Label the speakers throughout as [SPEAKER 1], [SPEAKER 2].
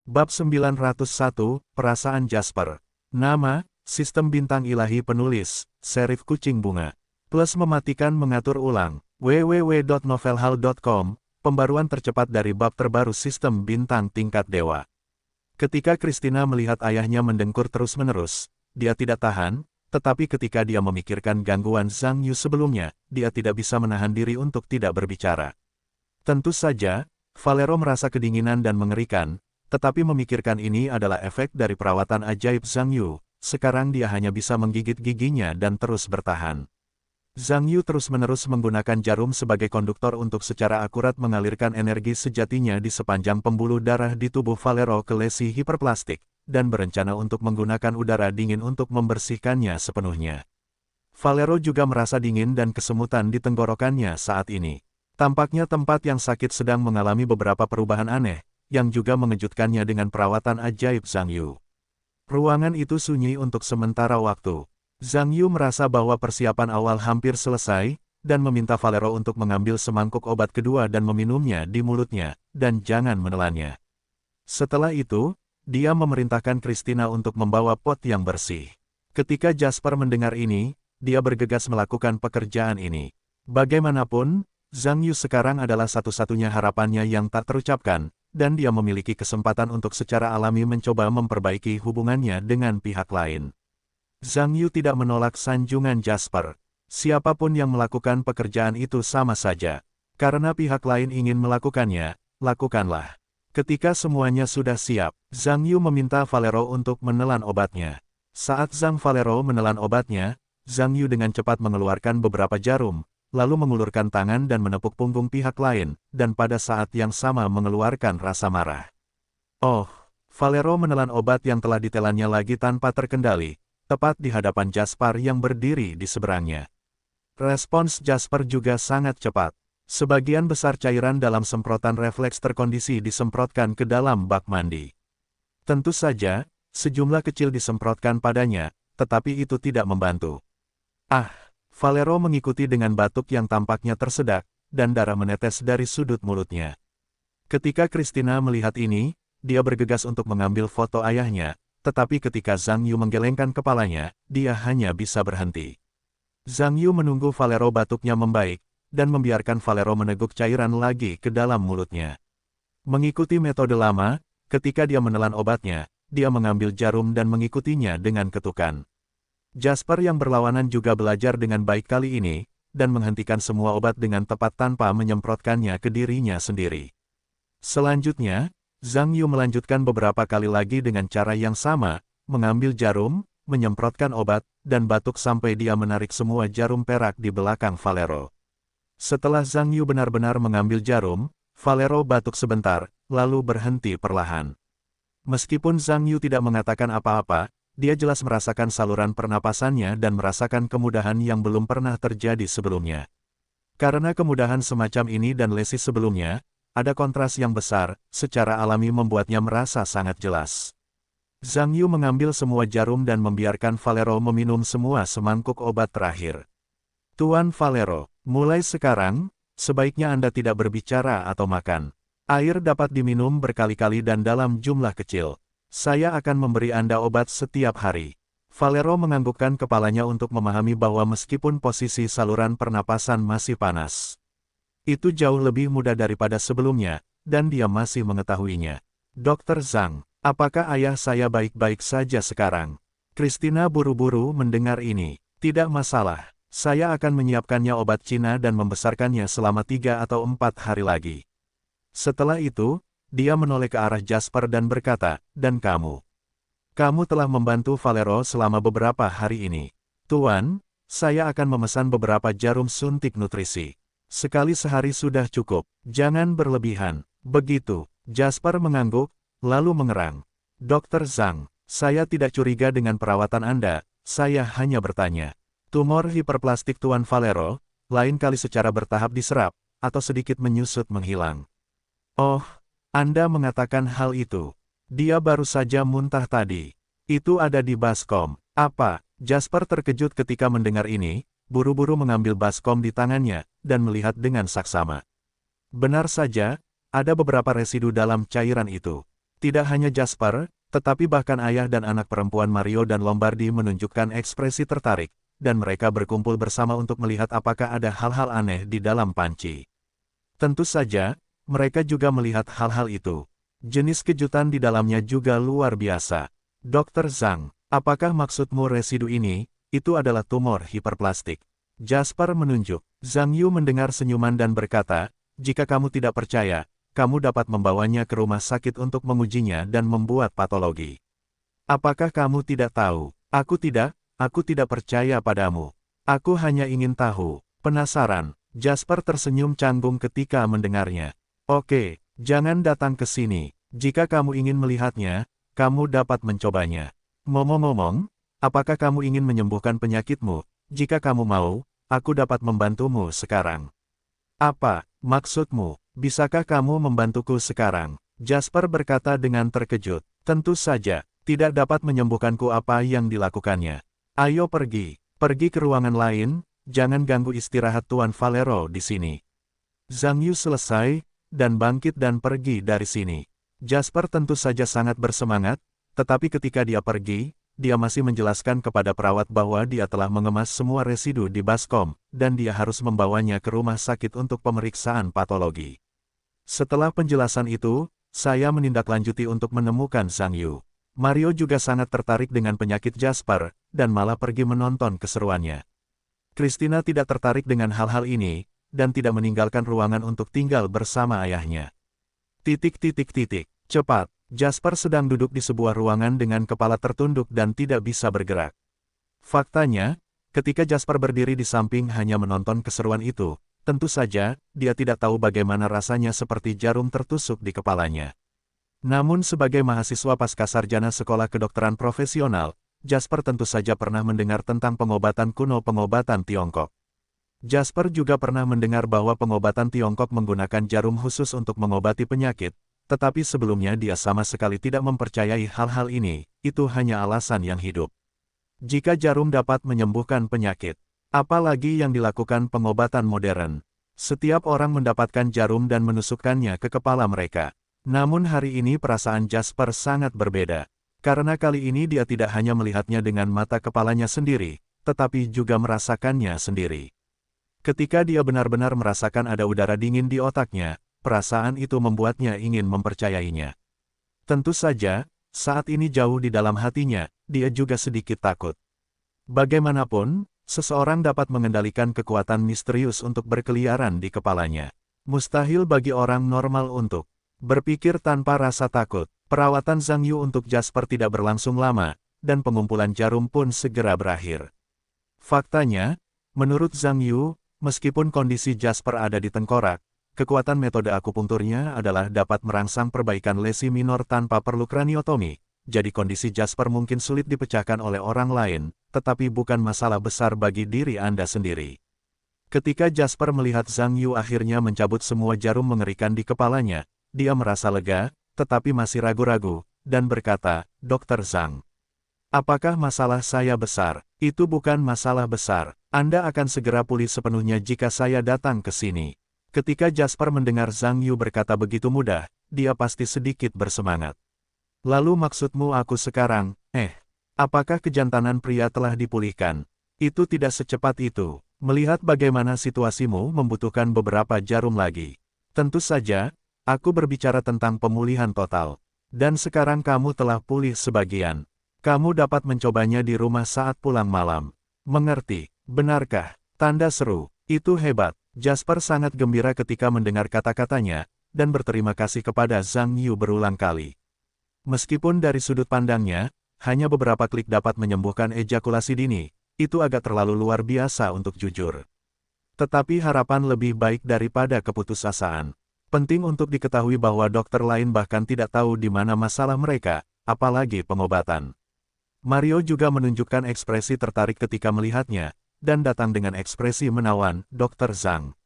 [SPEAKER 1] Bab 901, Perasaan Jasper. Nama, Sistem Bintang Ilahi Penulis, Serif Kucing Bunga. Plus mematikan mengatur ulang, www.novelhal.com, pembaruan tercepat dari bab terbaru Sistem Bintang Tingkat Dewa. Ketika Christina melihat ayahnya mendengkur terus-menerus, dia tidak tahan, tetapi ketika dia memikirkan gangguan Zhang Yu sebelumnya, dia tidak bisa menahan diri untuk tidak berbicara. Tentu saja, Valero merasa kedinginan dan mengerikan, tetapi memikirkan ini adalah efek dari perawatan ajaib Zhang Yu. Sekarang dia hanya bisa menggigit giginya dan terus bertahan. Zhang Yu terus-menerus menggunakan jarum sebagai konduktor untuk secara akurat mengalirkan energi sejatinya di sepanjang pembuluh darah di tubuh Valero ke lesi hiperplastik, dan berencana untuk menggunakan udara dingin untuk membersihkannya sepenuhnya. Valero juga merasa dingin dan kesemutan di tenggorokannya saat ini. Tampaknya tempat yang sakit sedang mengalami beberapa perubahan aneh, yang juga mengejutkannya dengan perawatan ajaib Zhang Yu. Ruangan itu sunyi untuk sementara waktu. Zhang Yu merasa bahwa persiapan awal hampir selesai, dan meminta Valero untuk mengambil semangkuk obat kedua dan meminumnya di mulutnya, dan jangan menelannya. Setelah itu, dia memerintahkan Christina untuk membawa pot yang bersih. Ketika Jasper mendengar ini, dia bergegas melakukan pekerjaan ini. Bagaimanapun, Zhang Yu sekarang adalah satu-satunya harapannya yang tak terucapkan, dan dia memiliki kesempatan untuk secara alami mencoba memperbaiki hubungannya dengan pihak lain. Zhang Yu tidak menolak sanjungan Jasper. Siapapun yang melakukan pekerjaan itu sama saja. Karena pihak lain ingin melakukannya, lakukanlah. Ketika semuanya sudah siap, Zhang Yu meminta Valero untuk menelan obatnya. Saat Valero menelan obatnya, Zhang Yu dengan cepat mengeluarkan beberapa jarum, lalu mengulurkan tangan dan menepuk punggung pihak lain, dan pada saat yang sama mengeluarkan rasa marah. Oh, Valero menelan obat yang telah ditelannya lagi tanpa terkendali, tepat di hadapan Jasper yang berdiri di seberangnya. Respons Jasper juga sangat cepat. Sebagian besar cairan dalam semprotan refleks terkondisi disemprotkan ke dalam bak mandi. Tentu saja, sejumlah kecil disemprotkan padanya, tetapi itu tidak membantu. Valero mengikuti dengan batuk yang tampaknya tersedak, dan darah menetes dari sudut mulutnya. Ketika Christina melihat ini, dia bergegas untuk mengambil foto ayahnya, tetapi ketika Zhang Yu menggelengkan kepalanya, dia hanya bisa berhenti. Zhang Yu menunggu Valero batuknya membaik, dan membiarkan Valero meneguk cairan lagi ke dalam mulutnya. Mengikuti metode lama, ketika dia menelan obatnya, dia mengambil jarum dan mengikutinya dengan ketukan. Jasper yang berlawanan juga belajar dengan baik kali ini, dan menghentikan semua obat dengan tepat tanpa menyemprotkannya ke dirinya sendiri. Selanjutnya, Zhang Yu melanjutkan beberapa kali lagi dengan cara yang sama, mengambil jarum, menyemprotkan obat, dan batuk sampai dia menarik semua jarum perak di belakang Valero. Setelah Zhang Yu benar-benar mengambil jarum, Valero batuk sebentar, lalu berhenti perlahan. Meskipun Zhang Yu tidak mengatakan apa-apa, dia jelas merasakan saluran pernapasannya dan merasakan kemudahan yang belum pernah terjadi sebelumnya. Karena kemudahan semacam ini dan lesi sebelumnya, ada kontras yang besar, secara alami membuatnya merasa sangat jelas. Zhang Yu mengambil semua jarum dan membiarkan Valero meminum semua semangkuk obat terakhir. Tuan Valero, mulai sekarang, sebaiknya Anda tidak berbicara atau makan. Air dapat diminum berkali-kali dan dalam jumlah kecil. Saya akan memberi Anda obat setiap hari. Valero menganggukkan kepalanya untuk memahami bahwa meskipun posisi saluran pernapasan masih panas, itu jauh lebih mudah daripada sebelumnya, dan dia masih mengetahuinya. Dr. Zhang, apakah ayah saya baik-baik saja sekarang? Christina buru-buru mendengar ini. Tidak masalah, saya akan menyiapkannya obat Cina dan membesarkannya selama 3 atau 4 hari lagi. Setelah itu, dia menoleh ke arah Jasper dan berkata, dan kamu? Kamu telah membantu Valero selama beberapa hari ini. Tuan, saya akan memesan beberapa jarum suntik nutrisi. Sekali sehari sudah cukup, jangan berlebihan. Begitu, Jasper mengangguk, lalu mengerang. Dr. Zhang, saya tidak curiga dengan perawatan Anda, saya hanya bertanya. Tumor hiperplastik Tuan Valero, lain kali secara bertahap diserap, atau sedikit menyusut menghilang. Oh, Anda mengatakan hal itu. Dia baru saja muntah tadi. Itu ada di baskom. Apa? Jasper terkejut ketika mendengar ini, buru-buru mengambil baskom di tangannya, dan melihat dengan saksama. Benar saja, ada beberapa residu dalam cairan itu. Tidak hanya Jasper, tetapi bahkan ayah dan anak perempuan Mario dan Lombardi menunjukkan ekspresi tertarik, dan mereka berkumpul bersama untuk melihat apakah ada hal-hal aneh di dalam panci. Tentu saja, mereka juga melihat hal-hal itu. Jenis kejutan di dalamnya juga luar biasa. Dr. Zhang, apakah maksudmu residu ini? Itu adalah tumor hiperplastik. Jasper menunjuk. Zhang Yu mendengar senyuman dan berkata, jika kamu tidak percaya, kamu dapat membawanya ke rumah sakit untuk mengujinya dan membuat patologi. Apakah kamu tidak tahu? Aku tidak percaya padamu. Aku hanya ingin tahu. Penasaran. Jasper tersenyum canggung ketika mendengarnya. Oke, jangan datang ke sini. Jika kamu ingin melihatnya, kamu dapat mencobanya. Ngomong-ngomong, apakah kamu ingin menyembuhkan penyakitmu? Jika kamu mau, aku dapat membantumu sekarang. Apa maksudmu? Bisakah kamu membantuku sekarang? Jasper berkata dengan terkejut. Tentu saja, tidak dapat menyembuhkanku apa yang dilakukannya. Ayo pergi ke ruangan lain, jangan ganggu istirahat Tuan Valero di sini. Zhang Yu selesai, dan bangkit dan pergi dari sini. Jasper tentu saja sangat bersemangat, tetapi ketika dia pergi, dia masih menjelaskan kepada perawat bahwa dia telah mengemas semua residu di baskom, dan dia harus membawanya ke rumah sakit untuk pemeriksaan patologi. Setelah penjelasan itu, saya menindaklanjuti untuk menemukan Zhang Yu. Mario juga sangat tertarik dengan penyakit Jasper, dan malah pergi menonton keseruannya. Christina tidak tertarik dengan hal-hal ini, dan tidak meninggalkan ruangan untuk tinggal bersama ayahnya. Cepat, Jasper sedang duduk di sebuah ruangan dengan kepala tertunduk dan tidak bisa bergerak. Faktanya, ketika Jasper berdiri di samping hanya menonton keseruan itu, tentu saja, dia tidak tahu bagaimana rasanya seperti jarum tertusuk di kepalanya. Namun sebagai mahasiswa pascasarjana sekolah kedokteran profesional, Jasper tentu saja pernah mendengar tentang pengobatan kuno pengobatan Tiongkok. Jasper juga pernah mendengar bahwa pengobatan Tiongkok menggunakan jarum khusus untuk mengobati penyakit, tetapi sebelumnya dia sama sekali tidak mempercayai hal-hal ini, itu hanya alasan yang hidup. Jika jarum dapat menyembuhkan penyakit, apalagi yang dilakukan pengobatan modern. Setiap orang mendapatkan jarum dan menusukkannya ke kepala mereka. Namun hari ini perasaan Jasper sangat berbeda. Karena kali ini dia tidak hanya melihatnya dengan mata kepalanya sendiri, tetapi juga merasakannya sendiri. Ketika dia benar-benar merasakan ada udara dingin di otaknya, perasaan itu membuatnya ingin mempercayainya. Tentu saja, saat ini jauh di dalam hatinya, dia juga sedikit takut. Bagaimanapun, seseorang dapat mengendalikan kekuatan misterius untuk berkeliaran di kepalanya. Mustahil bagi orang normal untuk berpikir tanpa rasa takut. Perawatan Zhang Yu untuk Jasper tidak berlangsung lama, dan pengumpulan jarum pun segera berakhir. Faktanya, menurut Zhang Yu, meskipun kondisi Jasper ada di tengkorak, kekuatan metode akupunkturnya adalah dapat merangsang perbaikan lesi minor tanpa perlu kraniotomi. Jadi kondisi Jasper mungkin sulit dipecahkan oleh orang lain, tetapi bukan masalah besar bagi diri Anda sendiri. Ketika Jasper melihat Zhang Yu akhirnya mencabut semua jarum mengerikan di kepalanya, dia merasa lega, tetapi masih ragu-ragu, dan berkata, Dr. Zhang, apakah masalah saya besar? Itu bukan masalah besar. Anda akan segera pulih sepenuhnya jika saya datang ke sini. Ketika Jasper mendengar Zhang Yu berkata begitu mudah, dia pasti sedikit bersemangat. Lalu maksudmu aku sekarang, apakah kejantanan pria telah dipulihkan? Itu tidak secepat itu. Melihat bagaimana situasimu membutuhkan beberapa jarum lagi. Tentu saja, aku berbicara tentang pemulihan total. Dan sekarang kamu telah pulih sebagian. Kamu dapat mencobanya di rumah saat pulang malam. Mengerti, benarkah? Tanda seru. Itu hebat. Jasper sangat gembira ketika mendengar kata-katanya, dan berterima kasih kepada Zhang Yu berulang kali. Meskipun dari sudut pandangnya, hanya beberapa klik dapat menyembuhkan ejakulasi dini, itu agak terlalu luar biasa untuk jujur. Tetapi harapan lebih baik daripada keputusasaan. Penting untuk diketahui bahwa dokter lain bahkan tidak tahu di mana masalah mereka, apalagi pengobatan. Mario juga menunjukkan ekspresi tertarik ketika melihatnya, dan datang dengan ekspresi menawan, Dr. Zhang.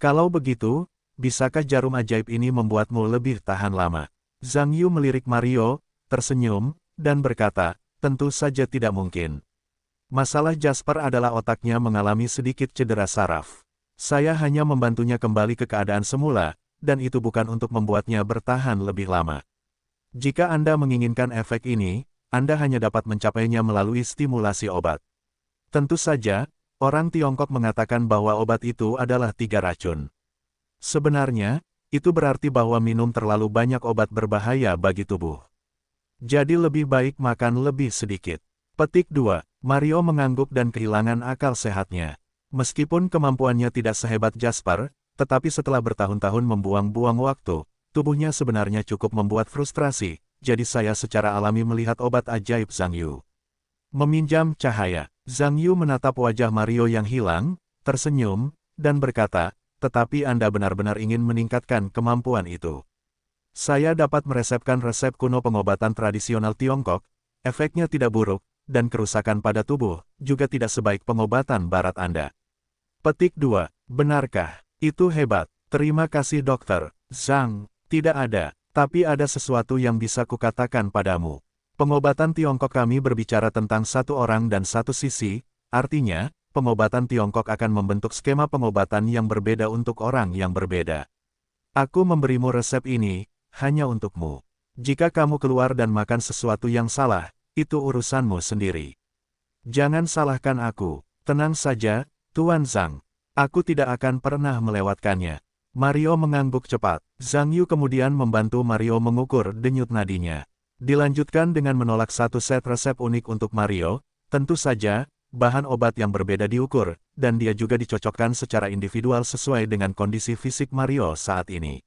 [SPEAKER 1] Kalau begitu, bisakah jarum ajaib ini membuatmu lebih tahan lama? Zhang Yu melirik Mario, tersenyum, dan berkata, tentu saja tidak mungkin. Masalah Jasper adalah otaknya mengalami sedikit cedera saraf. Saya hanya membantunya kembali ke keadaan semula, dan itu bukan untuk membuatnya bertahan lebih lama. Jika Anda menginginkan efek ini, Anda hanya dapat mencapainya melalui stimulasi obat. Tentu saja, orang Tiongkok mengatakan bahwa obat itu adalah 3 racun. Sebenarnya, itu berarti bahwa minum terlalu banyak obat berbahaya bagi tubuh. Jadi lebih baik makan lebih sedikit. Petik 2. Mario mengangguk dan kehilangan akal sehatnya. Meskipun kemampuannya tidak sehebat Jasper, tetapi setelah bertahun-tahun membuang-buang waktu, tubuhnya sebenarnya cukup membuat frustrasi, jadi saya secara alami melihat obat ajaib Zhang Yu. Meminjam cahaya, Zhang Yu menatap wajah Mario yang hilang, tersenyum, dan berkata, tetapi Anda benar-benar ingin meningkatkan kemampuan itu. Saya dapat meresepkan resep kuno pengobatan tradisional Tiongkok, efeknya tidak buruk, dan kerusakan pada tubuh, juga tidak sebaik pengobatan barat Anda. Petik 2. Benarkah? Itu hebat. Terima kasih dokter. Zhang, tidak ada. Tapi ada sesuatu yang bisa kukatakan padamu. Pengobatan Tiongkok kami berbicara tentang satu orang dan satu sisi, artinya, pengobatan Tiongkok akan membentuk skema pengobatan yang berbeda untuk orang yang berbeda. Aku memberimu resep ini, hanya untukmu. Jika kamu keluar dan makan sesuatu yang salah, itu urusanmu sendiri. Jangan salahkan aku. Tenang saja, Tuan Zhang. Aku tidak akan pernah melewatkannya. Mario mengangguk cepat. Zhang Yu kemudian membantu Mario mengukur denyut nadinya. Dilanjutkan dengan menolak satu set resep unik untuk Mario. Tentu saja, bahan obat yang berbeda diukur, dan dia juga dicocokkan secara individual sesuai dengan kondisi fisik Mario saat ini.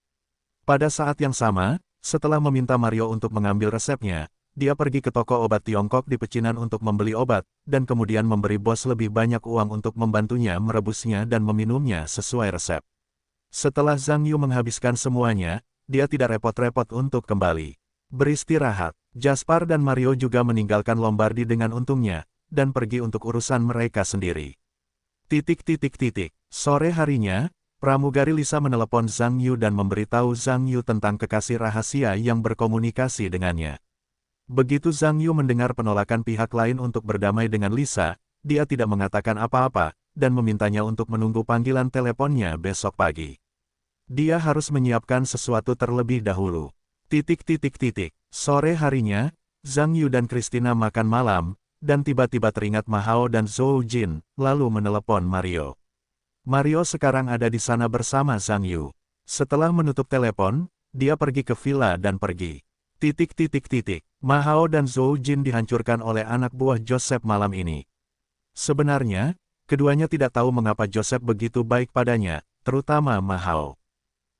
[SPEAKER 1] Pada saat yang sama, setelah meminta Mario untuk mengambil resepnya, dia pergi ke toko obat Tiongkok di pecinan untuk membeli obat, dan kemudian memberi bos lebih banyak uang untuk membantunya merebusnya dan meminumnya sesuai resep. Setelah Zhang Yu menghabiskan semuanya, dia tidak repot-repot untuk kembali beristirahat. Jasper dan Mario juga meninggalkan Lombardi dengan untungnya, dan pergi untuk urusan mereka sendiri. Sore harinya, pramugari Lisa menelepon Zhang Yu dan memberitahu Zhang Yu tentang kekasih rahasia yang berkomunikasi dengannya. Begitu Zhang Yu mendengar penolakan pihak lain untuk berdamai dengan Lisa, dia tidak mengatakan apa-apa, dan memintanya untuk menunggu panggilan teleponnya besok pagi. Dia harus menyiapkan sesuatu terlebih dahulu. Sore harinya, Zhang Yu dan Christina makan malam, dan tiba-tiba teringat Ma Hao dan Zhou Jin, lalu menelepon Mario. Mario sekarang ada di sana bersama Zhang Yu. Setelah menutup telepon, dia pergi ke villa dan pergi. Ma Hao dan Zhou Jin dihancurkan oleh anak buah Joseph malam ini. Sebenarnya, keduanya tidak tahu mengapa Joseph begitu baik padanya, terutama Ma Hao.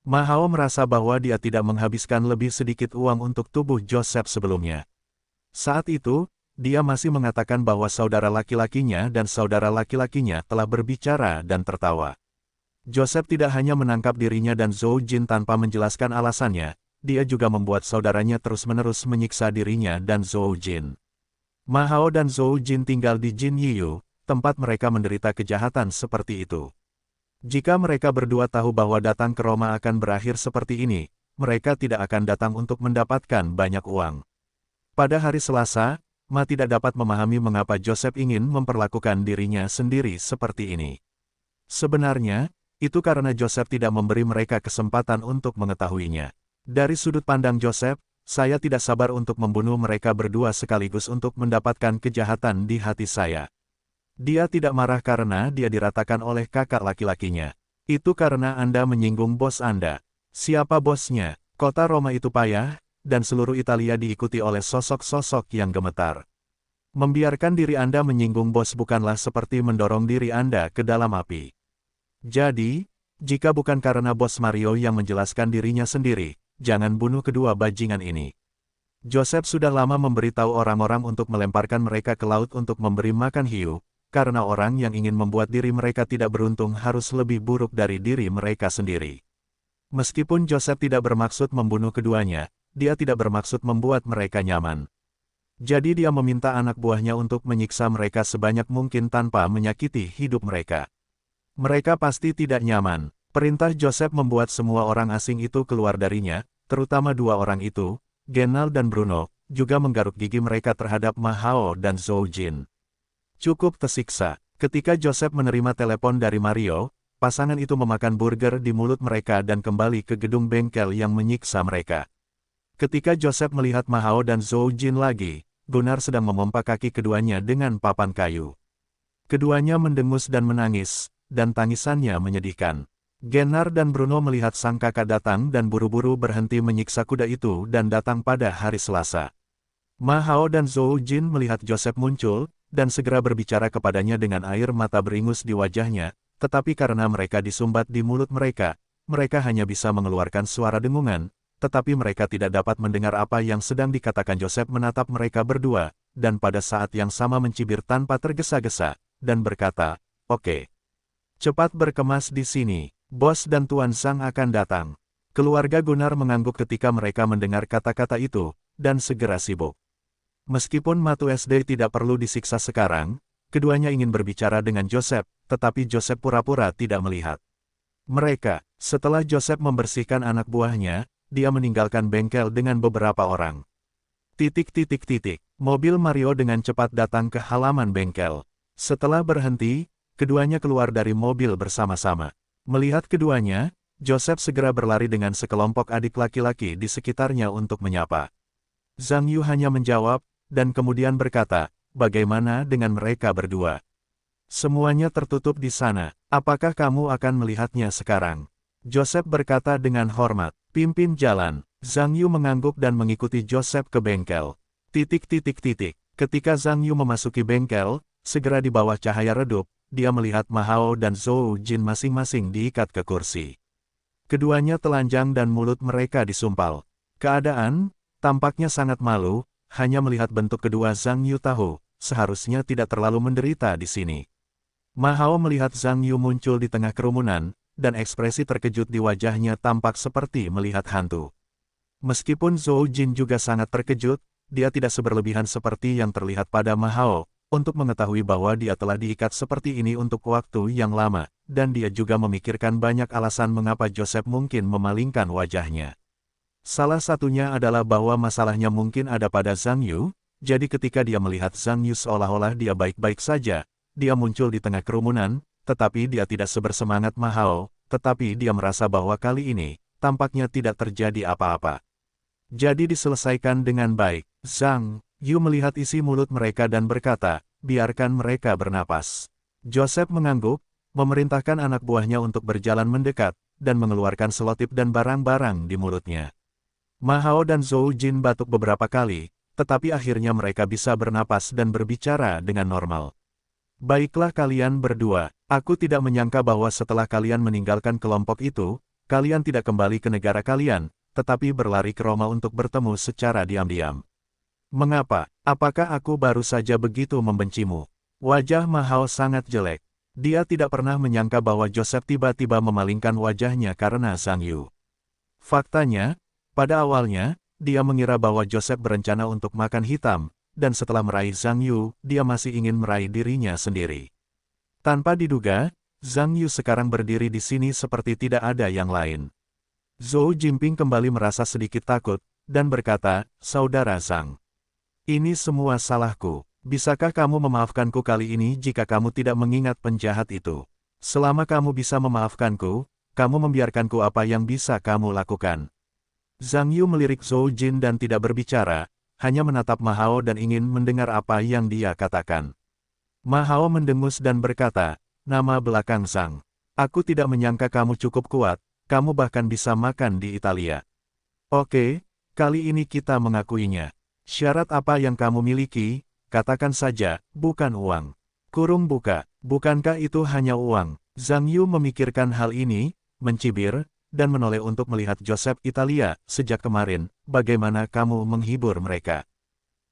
[SPEAKER 1] Ma Hao merasa bahwa dia tidak menghabiskan lebih sedikit uang untuk tubuh Joseph sebelumnya. Saat itu, dia masih mengatakan bahwa saudara laki-lakinya dan saudara laki-lakinya telah berbicara dan tertawa. Joseph tidak hanya menangkap dirinya dan Zhou Jin tanpa menjelaskan alasannya, dia juga membuat saudaranya terus-menerus menyiksa dirinya dan Zhou Jin. Ma Hao dan Zhou Jin tinggal di Jin Yiyu, tempat mereka menderita kejahatan seperti itu. Jika mereka berdua tahu bahwa datang ke Roma akan berakhir seperti ini, mereka tidak akan datang untuk mendapatkan banyak uang. Pada hari Selasa, Ma tidak dapat memahami mengapa Joseph ingin memperlakukan dirinya sendiri seperti ini. Sebenarnya, itu karena Joseph tidak memberi mereka kesempatan untuk mengetahuinya. Dari sudut pandang Joseph, saya tidak sabar untuk membunuh mereka berdua sekaligus untuk mendapatkan kejahatan di hati saya. Dia tidak marah karena dia diratakan oleh kakak laki-lakinya. Itu karena Anda menyinggung bos Anda. Siapa bosnya? Kota Roma itu payah, dan seluruh Italia diikuti oleh sosok-sosok yang gemetar. Membiarkan diri Anda menyinggung bos bukanlah seperti mendorong diri Anda ke dalam api. Jadi, jika bukan karena bos Mario yang menjelaskan dirinya sendiri, jangan bunuh kedua bajingan ini. Joseph sudah lama memberitahu orang-orang untuk melemparkan mereka ke laut untuk memberi makan hiu, karena orang yang ingin membuat diri mereka tidak beruntung harus lebih buruk dari diri mereka sendiri. Meskipun Joseph tidak bermaksud membunuh keduanya, dia tidak bermaksud membuat mereka nyaman. Jadi dia meminta anak buahnya untuk menyiksa mereka sebanyak mungkin tanpa menyakiti hidup mereka. Mereka pasti tidak nyaman. Perintah Joseph membuat semua orang asing itu keluar darinya, terutama dua orang itu, Genal dan Bruno, juga menggaruk gigi mereka terhadap Ma Hao dan Zhou Jin. Cukup tersiksa. Ketika Joseph menerima telepon dari Mario, pasangan itu memakan burger di mulut mereka dan kembali ke gedung bengkel yang menyiksa mereka. Ketika Joseph melihat Ma Hao dan Zhou Jin lagi, Gunnar sedang memompa kaki keduanya dengan papan kayu. Keduanya mendengus dan menangis, dan tangisannya menyedihkan. Gunnar dan Bruno melihat sang kakak datang dan buru-buru berhenti menyiksa kuda itu dan datang pada hari Selasa. Ma Hao dan Zhou Jin melihat Joseph muncul, dan segera berbicara kepadanya dengan air mata beringus di wajahnya, tetapi karena mereka disumbat di mulut mereka hanya bisa mengeluarkan suara dengungan, tetapi mereka tidak dapat mendengar apa yang sedang dikatakan. Joseph menatap mereka berdua, dan pada saat yang sama mencibir tanpa tergesa-gesa, dan berkata, "Oke. Cepat berkemas di sini, Bos dan Tuan Zhang akan datang." Keluarga Gunnar mengangguk ketika mereka mendengar kata-kata itu, dan segera sibuk. Meskipun Matu SD tidak perlu disiksa sekarang, keduanya ingin berbicara dengan Joseph, tetapi Joseph pura-pura tidak melihat mereka. Setelah Joseph membersihkan anak buahnya, dia meninggalkan bengkel dengan beberapa orang. Mobil Mario dengan cepat datang ke halaman bengkel. Setelah berhenti, keduanya keluar dari mobil bersama-sama. Melihat keduanya, Joseph segera berlari dengan sekelompok adik laki-laki di sekitarnya untuk menyapa. Zhang Yu hanya menjawab, dan kemudian berkata, "Bagaimana dengan mereka berdua? Semuanya tertutup di sana, apakah kamu akan melihatnya sekarang?" Joseph berkata dengan hormat, "Pimpin jalan." Zhang Yu mengangguk dan mengikuti Joseph ke bengkel. Ketika Zhang Yu memasuki bengkel, segera di bawah cahaya redup, dia melihat Ma Hao dan Zhou Jin masing-masing diikat ke kursi. Keduanya telanjang dan mulut mereka disumpal. Keadaan tampaknya sangat malu, hanya melihat bentuk kedua Zhang Yu tahu, seharusnya tidak terlalu menderita di sini. Ma Hao melihat Zhang Yu muncul di tengah kerumunan, dan ekspresi terkejut di wajahnya tampak seperti melihat hantu. Meskipun Zhou Jin juga sangat terkejut, dia tidak seberlebihan seperti yang terlihat pada Ma Hao, untuk mengetahui bahwa dia telah diikat seperti ini untuk waktu yang lama, dan dia juga memikirkan banyak alasan mengapa Joseph mungkin memalingkan wajahnya. Salah satunya adalah bahwa masalahnya mungkin ada pada Zhang Yu, jadi ketika dia melihat Zhang Yu seolah-olah dia baik-baik saja, dia muncul di tengah kerumunan, tetapi dia tidak sebersemangat Ma Hao, tetapi dia merasa bahwa kali ini, tampaknya tidak terjadi apa-apa. Jadi diselesaikan dengan baik. Zhang Yu melihat isi mulut mereka dan berkata, "Biarkan mereka bernapas." Joseph mengangguk, memerintahkan anak buahnya untuk berjalan mendekat, dan mengeluarkan selotip dan barang-barang di mulutnya. Ma Hao dan Zhou Jin batuk beberapa kali, tetapi akhirnya mereka bisa bernapas dan berbicara dengan normal. "Baiklah kalian berdua, aku tidak menyangka bahwa setelah kalian meninggalkan kelompok itu, kalian tidak kembali ke negara kalian, tetapi berlari ke Roma untuk bertemu secara diam-diam. Mengapa? Apakah aku baru saja begitu membencimu?" Wajah Ma Hao sangat jelek. Dia tidak pernah menyangka bahwa Joseph tiba-tiba memalingkan wajahnya karena Zhang Yu. Faktanya, pada awalnya, dia mengira bahwa Joseph berencana untuk makan hitam, dan setelah meraih Zhang Yu, dia masih ingin meraih dirinya sendiri. Tanpa diduga, Zhang Yu sekarang berdiri di sini seperti tidak ada yang lain. Zhou Jinping kembali merasa sedikit takut, dan berkata, "Saudara Zhang, ini semua salahku. Bisakah kamu memaafkanku kali ini jika kamu tidak mengingat penjahat itu? Selama kamu bisa memaafkanku, kamu membiarkanku apa yang bisa kamu lakukan?" Zhang Yu melirik Zhou Jin dan tidak berbicara, hanya menatap Ma Hao dan ingin mendengar apa yang dia katakan. Ma Hao mendengus dan berkata, "Nama belakang Zhang. Aku tidak menyangka kamu cukup kuat, kamu bahkan bisa makan di Italia. Oke, kali ini kita mengakuinya. Syarat apa yang kamu miliki, katakan saja, bukan uang." Kurung buka, bukankah itu hanya uang? Zhang Yu memikirkan hal ini, mencibir, dan menoleh untuk melihat Joseph. "Italia, sejak kemarin, bagaimana kamu menghibur mereka?"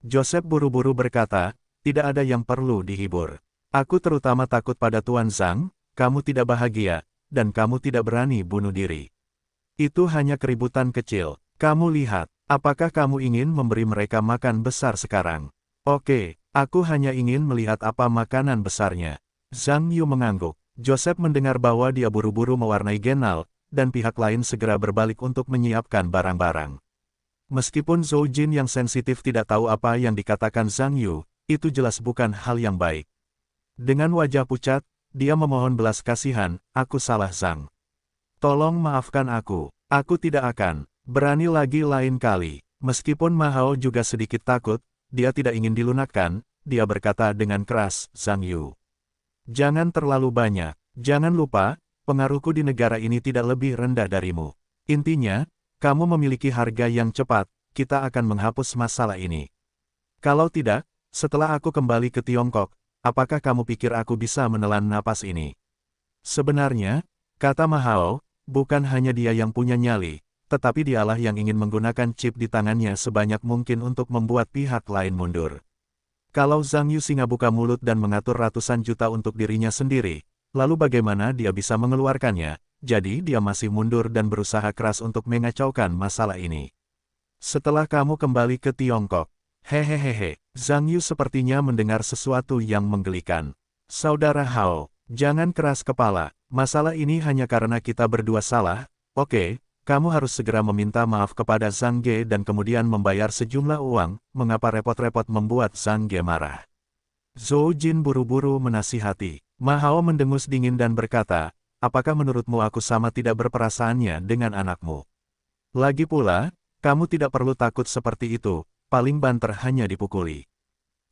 [SPEAKER 1] Joseph buru-buru berkata, "Tidak ada yang perlu dihibur. Aku terutama takut pada Tuan Zhang, kamu tidak bahagia, dan kamu tidak berani bunuh diri. Itu hanya keributan kecil. Kamu lihat, apakah kamu ingin memberi mereka makan besar sekarang?" "Oke, aku hanya ingin melihat apa makanan besarnya." Zhang Yu mengangguk. Joseph mendengar bahwa dia buru-buru mewarnai Genal, dan pihak lain segera berbalik untuk menyiapkan barang-barang. Meskipun Zhou Jin yang sensitif tidak tahu apa yang dikatakan Zhang Yu, itu jelas bukan hal yang baik. Dengan wajah pucat, dia memohon belas kasihan, "Aku salah Zhang. Tolong maafkan aku tidak akan berani lagi lain kali." Meskipun Ma Hao juga sedikit takut, dia tidak ingin dilunakkan, dia berkata dengan keras, Zhang Yu. Jangan terlalu banyak, jangan lupa, pengaruhku di negara ini tidak lebih rendah darimu. Intinya, kamu memiliki harga yang cepat, kita akan menghapus masalah ini. Kalau tidak, setelah aku kembali ke Tiongkok, apakah kamu pikir aku bisa menelan napas ini? Sebenarnya, kata Ma Hao, bukan hanya dia yang punya nyali, tetapi dialah yang ingin menggunakan chip di tangannya sebanyak mungkin untuk membuat pihak lain mundur. Kalau Zhang Yu singa buka mulut dan mengatur ratusan juta untuk dirinya sendiri, lalu bagaimana dia bisa mengeluarkannya? Jadi dia masih mundur dan berusaha keras untuk mengacaukan masalah ini. Setelah kamu kembali ke Tiongkok, hehehehe, Zhang Yu sepertinya mendengar sesuatu yang menggelikan. Saudara Hao, jangan keras kepala, masalah ini hanya karena kita berdua salah, oke, kamu harus segera meminta maaf kepada Zhang Ge dan kemudian membayar sejumlah uang, mengapa repot-repot membuat Zhang Ge marah. Zhou Jin buru-buru menasihati. Ma Hao mendengus dingin dan berkata, apakah menurutmu aku sama tidak berperasaannya dengan anakmu? Lagi pula, kamu tidak perlu takut seperti itu, paling banter hanya dipukuli.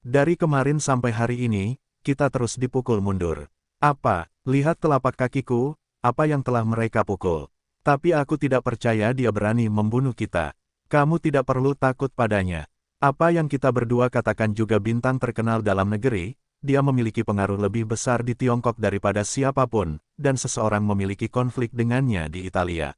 [SPEAKER 1] Dari kemarin sampai hari ini, kita terus dipukul mundur. Apa, lihat telapak kakiku, apa yang telah mereka pukul. Tapi aku tidak percaya dia berani membunuh kita. Kamu tidak perlu takut padanya. Apa yang kita berdua katakan juga bintang terkenal dalam negeri, dia memiliki pengaruh lebih besar di Tiongkok daripada siapapun, dan seseorang memiliki konflik dengannya di Italia.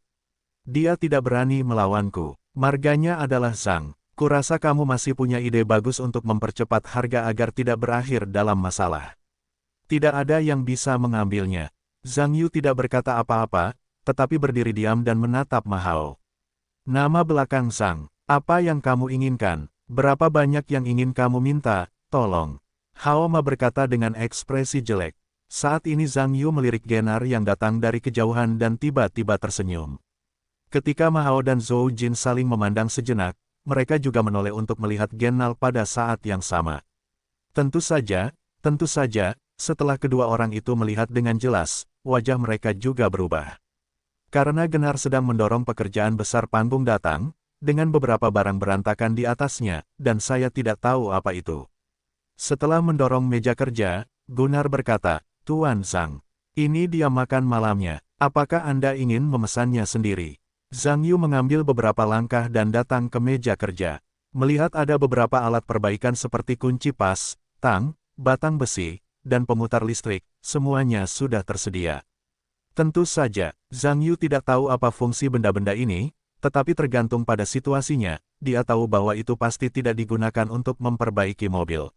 [SPEAKER 1] Dia tidak berani melawanku. Marganya adalah Zhang. Kurasa kamu masih punya ide bagus untuk mempercepat harga agar tidak berakhir dalam masalah. Tidak ada yang bisa mengambilnya. Zhang Yu tidak berkata apa-apa, tetapi berdiri diam dan menatap Ma Hao. Nama belakang Zhang, apa yang kamu inginkan? Berapa banyak yang ingin kamu minta? Tolong. Hao Ma berkata dengan ekspresi jelek. Saat ini Zhang Yu melirik Genar yang datang dari kejauhan dan tiba-tiba tersenyum. Ketika Ma Hao dan Zhou Jin saling memandang sejenak, mereka juga menoleh untuk melihat Genal pada saat yang sama. Tentu saja, setelah kedua orang itu melihat dengan jelas, wajah mereka juga berubah. Karena Genar sedang mendorong pekerjaan besar panggung datang, dengan beberapa barang berantakan di atasnya, dan saya tidak tahu apa itu. Setelah mendorong meja kerja, Gunnar berkata, Tuan Zhang, ini dia makan malamnya, apakah Anda ingin memesannya sendiri? Zhang Yu mengambil beberapa langkah dan datang ke meja kerja. Melihat ada beberapa alat perbaikan seperti kunci pas, tang, batang besi, dan pemutar listrik, semuanya sudah tersedia. Tentu saja, Zhang Yu tidak tahu apa fungsi benda-benda ini, tetapi tergantung pada situasinya, dia tahu bahwa itu pasti tidak digunakan untuk memperbaiki mobil.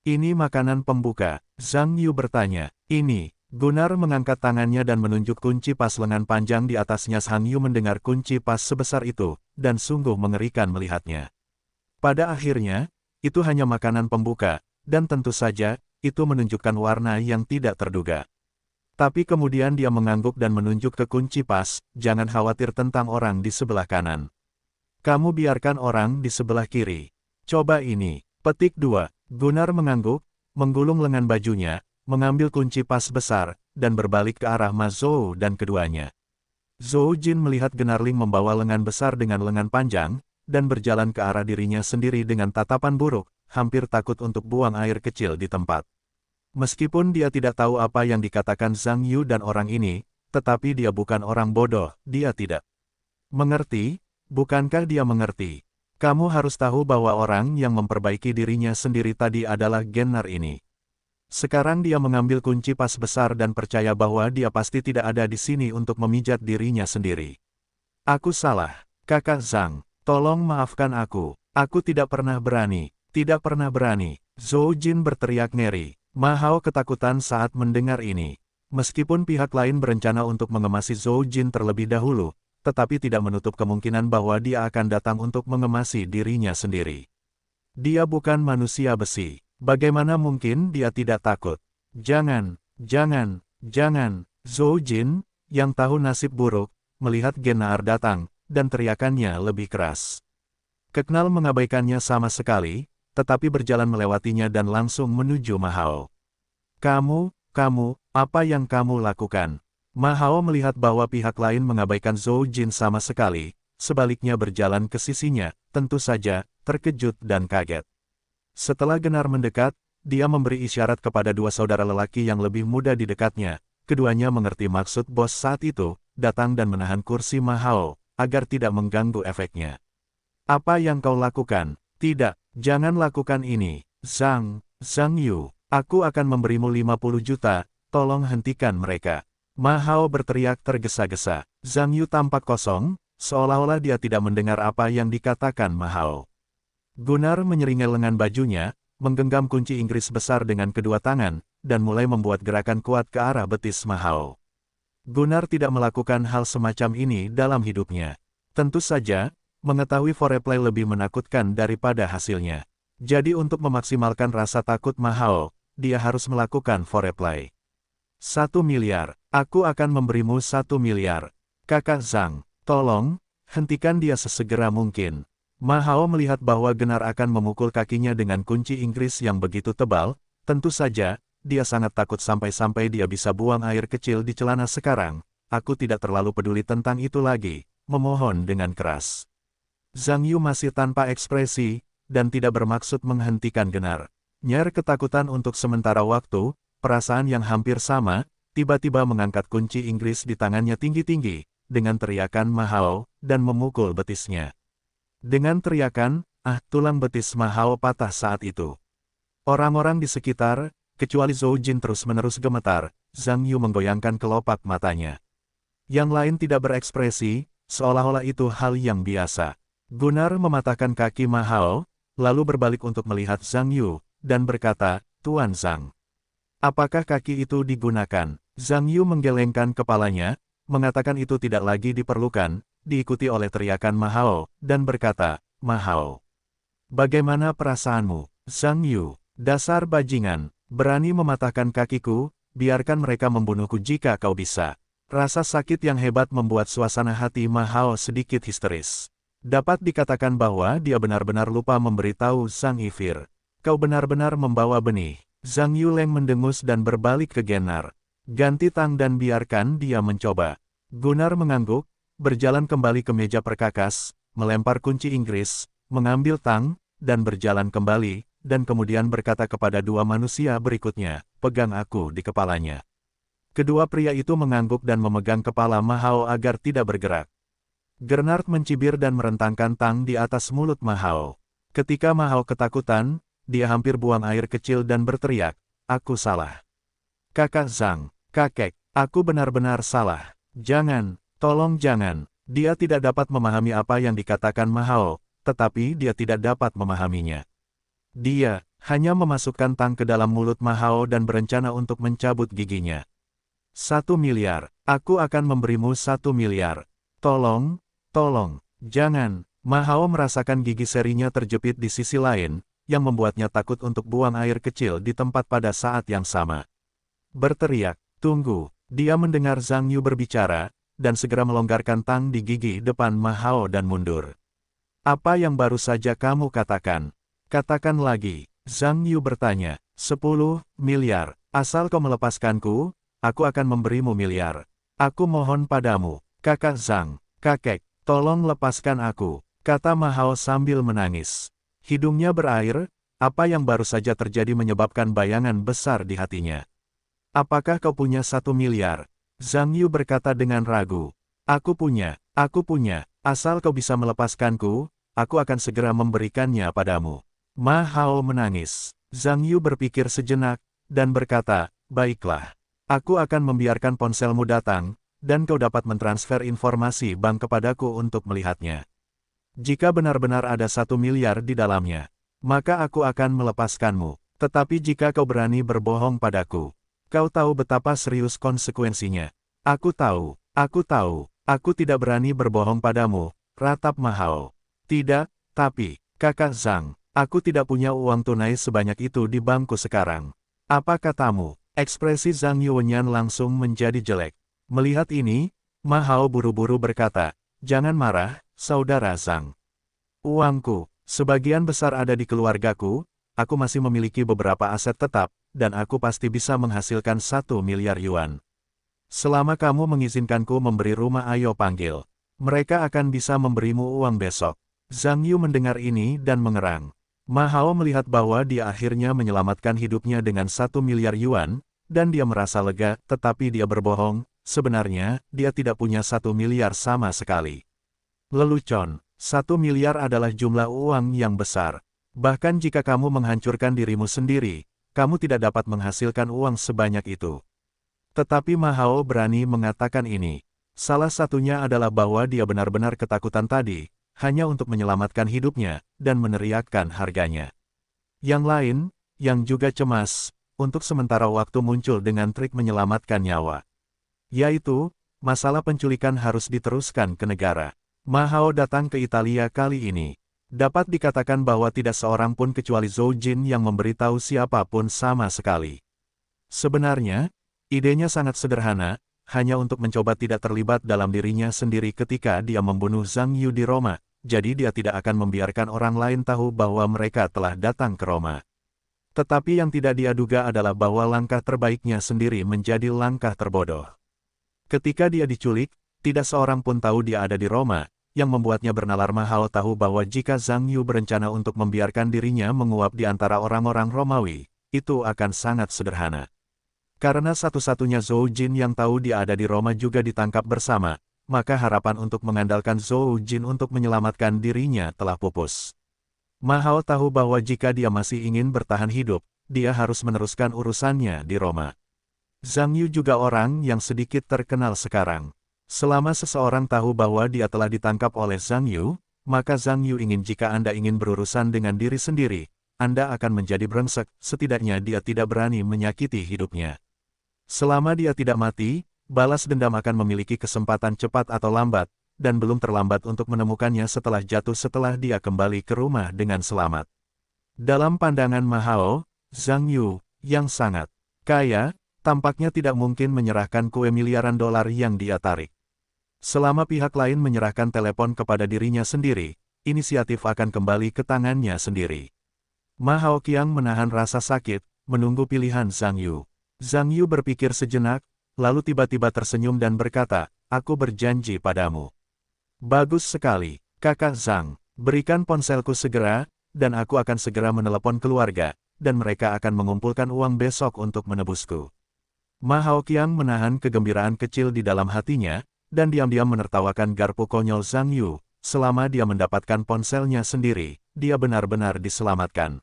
[SPEAKER 1] Ini makanan pembuka, Zhang Yu bertanya. Ini, Gunnar mengangkat tangannya dan menunjuk kunci pas lengan panjang di atasnya. Zhang Yu mendengar kunci pas sebesar itu, dan sungguh mengerikan melihatnya. Pada akhirnya, itu hanya makanan pembuka, dan tentu saja, itu menunjukkan warna yang tidak terduga. Tapi kemudian dia mengangguk dan menunjuk ke kunci pas, jangan khawatir tentang orang di sebelah kanan. Kamu biarkan orang di sebelah kiri. Coba ini. Petik 2. Gunnar mengangguk, menggulung lengan bajunya, mengambil kunci pas besar, dan berbalik ke arah Ma Zhou dan keduanya. Zhou Jin melihat Genarling membawa lengan besar dengan lengan panjang, dan berjalan ke arah dirinya sendiri dengan tatapan buruk, hampir takut untuk buang air kecil di tempat. Meskipun dia tidak tahu apa yang dikatakan Zhang Yu dan orang ini, tetapi dia bukan orang bodoh, dia tidak mengerti, bukankah dia mengerti? Kamu harus tahu bahwa orang yang memperbaiki dirinya sendiri tadi adalah Gennar ini. Sekarang dia mengambil kunci pas besar dan percaya bahwa dia pasti tidak ada di sini untuk memijat dirinya sendiri. Aku salah, Kakak Zhang, tolong maafkan aku tidak pernah berani, Zhou Jin berteriak ngeri. Ma Hao ketakutan saat mendengar ini. Meskipun pihak lain berencana untuk mengemasi Zhou Jin terlebih dahulu, tetapi tidak menutup kemungkinan bahwa dia akan datang untuk mengemasi dirinya sendiri. Dia bukan manusia besi. Bagaimana mungkin dia tidak takut? Jangan. Zhou Jin, yang tahu nasib buruk, melihat Gennar datang, dan teriakannya lebih keras. Keknal mengabaikannya sama sekali, tetapi berjalan melewatinya dan langsung menuju Ma Hao. Kamu, apa yang kamu lakukan? Ma Hao melihat bahwa pihak lain mengabaikan Zhou Jin sama sekali, sebaliknya berjalan ke sisinya, tentu saja, terkejut dan kaget. Setelah Genar mendekat, dia memberi isyarat kepada dua saudara lelaki yang lebih muda di dekatnya. Keduanya mengerti maksud bos saat itu, datang dan menahan kursi Mahao, agar tidak mengganggu efeknya. Apa yang kau lakukan? Tidak, jangan lakukan ini. Zhang Yu, aku akan memberimu 50 juta, tolong hentikan mereka. Mahao berteriak tergesa-gesa. Zhang Yu tampak kosong, seolah-olah dia tidak mendengar apa yang dikatakan Mahao. Gunnar menyeringai lengan bajunya, menggenggam kunci Inggris besar dengan kedua tangan, dan mulai membuat gerakan kuat ke arah betis Mahao. Gunnar tidak melakukan hal semacam ini dalam hidupnya. Tentu saja, mengetahui foreplay lebih menakutkan daripada hasilnya. Jadi untuk memaksimalkan rasa takut Mahao, dia harus melakukan foreplay. 1 miliar, aku akan memberimu 1 miliar. Kakak Zhang, tolong, hentikan dia sesegera mungkin. Mahao melihat bahwa Genar akan memukul kakinya dengan kunci Inggris yang begitu tebal, tentu saja, dia sangat takut sampai-sampai dia bisa buang air kecil di celana sekarang. Aku tidak terlalu peduli tentang itu lagi, memohon dengan keras. Zhang Yu masih tanpa ekspresi, dan tidak bermaksud menghentikan Genar. Nyer ketakutan untuk sementara waktu, perasaan yang hampir sama, tiba-tiba mengangkat kunci Inggris di tangannya tinggi-tinggi, dengan teriakan Mahao, dan memukul betisnya. Dengan teriakan, tulang betis Mahao patah saat itu. Orang-orang di sekitar, kecuali Zhou Jin terus-menerus gemetar, Zhang Yu menggoyangkan kelopak matanya. Yang lain tidak berekspresi, seolah-olah itu hal yang biasa. Gunnar mematahkan kaki Mahao, lalu berbalik untuk melihat Zhang Yu, dan berkata, Tuan Zhang. Apakah kaki itu digunakan? Zhang Yu menggelengkan kepalanya, mengatakan itu tidak lagi diperlukan, diikuti oleh teriakan Mahao, dan berkata, Mahao. Bagaimana perasaanmu, Zhang Yu? Dasar bajingan, berani mematahkan kakiku, biarkan mereka membunuhku jika kau bisa. Rasa sakit yang hebat membuat suasana hati Mahao sedikit histeris. Dapat dikatakan bahwa dia benar-benar lupa memberitahu Zhang Yifir. Kau benar-benar membawa benih. Zhang Yuleng mendengus dan berbalik ke Genar. Ganti Tang dan biarkan dia mencoba. Gunnar mengangguk, berjalan kembali ke meja perkakas, melempar kunci Inggris, mengambil Tang, dan berjalan kembali, dan kemudian berkata kepada dua manusia berikutnya, pegang aku di kepalanya. Kedua pria itu mengangguk dan memegang kepala Mahao agar tidak bergerak. Gernard mencibir dan merentangkan Tang di atas mulut Mahao. Ketika Mahao ketakutan, dia hampir buang air kecil dan berteriak, aku salah. Kakak Zhang, kakek, aku benar-benar salah. Jangan. Tolong jangan, dia tidak dapat memahami apa yang dikatakan Mahao, tetapi dia tidak dapat memahaminya. Dia hanya memasukkan Tang ke dalam mulut Mahao dan berencana untuk mencabut giginya. 1 miliar, aku akan memberimu 1 miliar. Tolong, jangan. Mahao merasakan gigi serinya terjepit di sisi lain, yang membuatnya takut untuk buang air kecil di tempat pada saat yang sama. Berteriak, tunggu, dia mendengar Zhang Yu berbicara, dan segera melonggarkan Tang di gigi depan Mahao dan mundur. Apa yang baru saja kamu katakan? Katakan lagi, Zhang Yu bertanya. 10 miliar, asal kau melepaskanku, aku akan memberimu miliar. Aku mohon padamu, kakak Zhang, kakek, tolong lepaskan aku, kata Mahao sambil menangis. Hidungnya berair, apa yang baru saja terjadi menyebabkan bayangan besar di hatinya. Apakah kau punya 1 miliar? Zhang Yu berkata dengan ragu. Aku punya, asal kau bisa melepaskanku, aku akan segera memberikannya padamu. Mahao menangis. Zhang Yu berpikir sejenak, dan berkata, baiklah. Aku akan membiarkan ponselmu datang, dan kau dapat mentransfer informasi bank kepadaku untuk melihatnya. Jika benar-benar ada 1 miliar di dalamnya, maka aku akan melepaskanmu. Tetapi jika kau berani berbohong padaku, kau tahu betapa serius konsekuensinya. Aku tahu, aku tidak berani berbohong padamu, ratap Mahao. Tidak, tapi, kakak Zhang, aku tidak punya uang tunai sebanyak itu di bangku sekarang. Apa katamu? Ekspresi Zhang Yuanyan langsung menjadi jelek. Melihat ini, Mahao buru-buru berkata, jangan marah, saudara Zhang. Uangku, sebagian besar ada di keluargaku, aku masih memiliki beberapa aset tetap, dan aku pasti bisa menghasilkan 1 miliar yuan. Selama kamu mengizinkanku memberi rumah, ayo panggil. Mereka akan bisa memberimu uang besok. Zhang Yu mendengar ini dan mengerang. Ma Hao melihat bahwa dia akhirnya menyelamatkan hidupnya dengan 1 miliar yuan, dan dia merasa lega, tetapi dia berbohong, sebenarnya, dia tidak punya 1 miliar sama sekali. Lelucon, 1 miliar adalah jumlah uang yang besar. Bahkan jika kamu menghancurkan dirimu sendiri, kamu tidak dapat menghasilkan uang sebanyak itu. Tetapi Ma Hao berani mengatakan ini. Salah satunya adalah bahwa dia benar-benar ketakutan tadi, hanya untuk menyelamatkan hidupnya, dan meneriakkan harganya. Yang lain, yang juga cemas, untuk sementara waktu muncul dengan trik menyelamatkan nyawa. Yaitu, masalah penculikan harus diteruskan ke negara. Ma Hao datang ke Italia kali ini. Dapat dikatakan bahwa tidak seorang pun kecuali Zhou Jin yang memberitahu siapapun sama sekali. Sebenarnya, idenya sangat sederhana, hanya untuk mencoba tidak terlibat dalam dirinya sendiri ketika dia membunuh Zhang Yu di Roma. Jadi dia tidak akan membiarkan orang lain tahu bahwa mereka telah datang ke Roma. Tetapi yang tidak dia duga adalah bahwa langkah terbaiknya sendiri menjadi langkah terbodoh. Ketika dia diculik, tidak seorang pun tahu dia ada di Roma, yang membuatnya bernalar. Ma Hao tahu bahwa jika Zhang Yu berencana untuk membiarkan dirinya menguap di antara orang-orang Romawi, itu akan sangat sederhana. Karena satu-satunya Zhou Jin yang tahu dia ada di Roma juga ditangkap bersama, maka harapan untuk mengandalkan Zhou Jin untuk menyelamatkan dirinya telah pupus. Ma Hao tahu bahwa jika dia masih ingin bertahan hidup, dia harus meneruskan urusannya di Roma. Zhang Yu juga orang yang sedikit terkenal sekarang. Selama seseorang tahu bahwa dia telah ditangkap oleh Zhang Yu, maka Zhang Yu ingin jika Anda ingin berurusan dengan diri sendiri, Anda akan menjadi brengsek, setidaknya dia tidak berani menyakiti hidupnya. Selama dia tidak mati, balas dendam akan memiliki kesempatan cepat atau lambat, dan belum terlambat untuk menemukannya setelah jatuh setelah dia kembali ke rumah dengan selamat. Dalam pandangan Ma Hao, Zhang Yu, yang sangat kaya, tampaknya tidak mungkin menyerahkan kue miliaran dolar yang dia tarik. Selama pihak lain menyerahkan telepon kepada dirinya sendiri, inisiatif akan kembali ke tangannya sendiri. Ma Hao Qiang menahan rasa sakit, menunggu pilihan Zhang Yu. Zhang Yu berpikir sejenak, lalu tiba-tiba tersenyum dan berkata, "Aku berjanji padamu." "Bagus sekali, Kakak Zhang. Berikan ponselku segera, dan aku akan segera menelepon keluarga, dan mereka akan mengumpulkan uang besok untuk menebusku." Ma Hao Qiang menahan kegembiraan kecil di dalam hatinya, dan diam-diam menertawakan garpu konyol Zhang Yu. Selama dia mendapatkan ponselnya sendiri, dia benar-benar diselamatkan.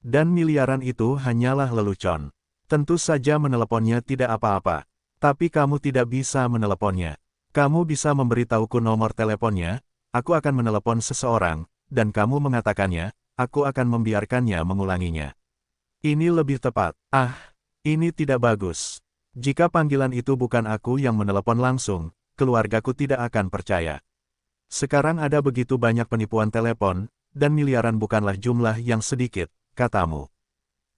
[SPEAKER 1] Dan miliaran itu hanyalah lelucon. Tentu saja meneleponnya tidak apa-apa. Tapi kamu tidak bisa meneleponnya. Kamu bisa memberitahuku nomor teleponnya, aku akan menelepon seseorang, dan kamu mengatakannya, aku akan membiarkannya mengulanginya. Ini lebih tepat. Ah, ini tidak bagus. Jika panggilan itu bukan aku yang menelepon langsung, keluargaku tidak akan percaya. Sekarang ada begitu banyak penipuan telepon, dan miliaran bukanlah jumlah yang sedikit, katamu.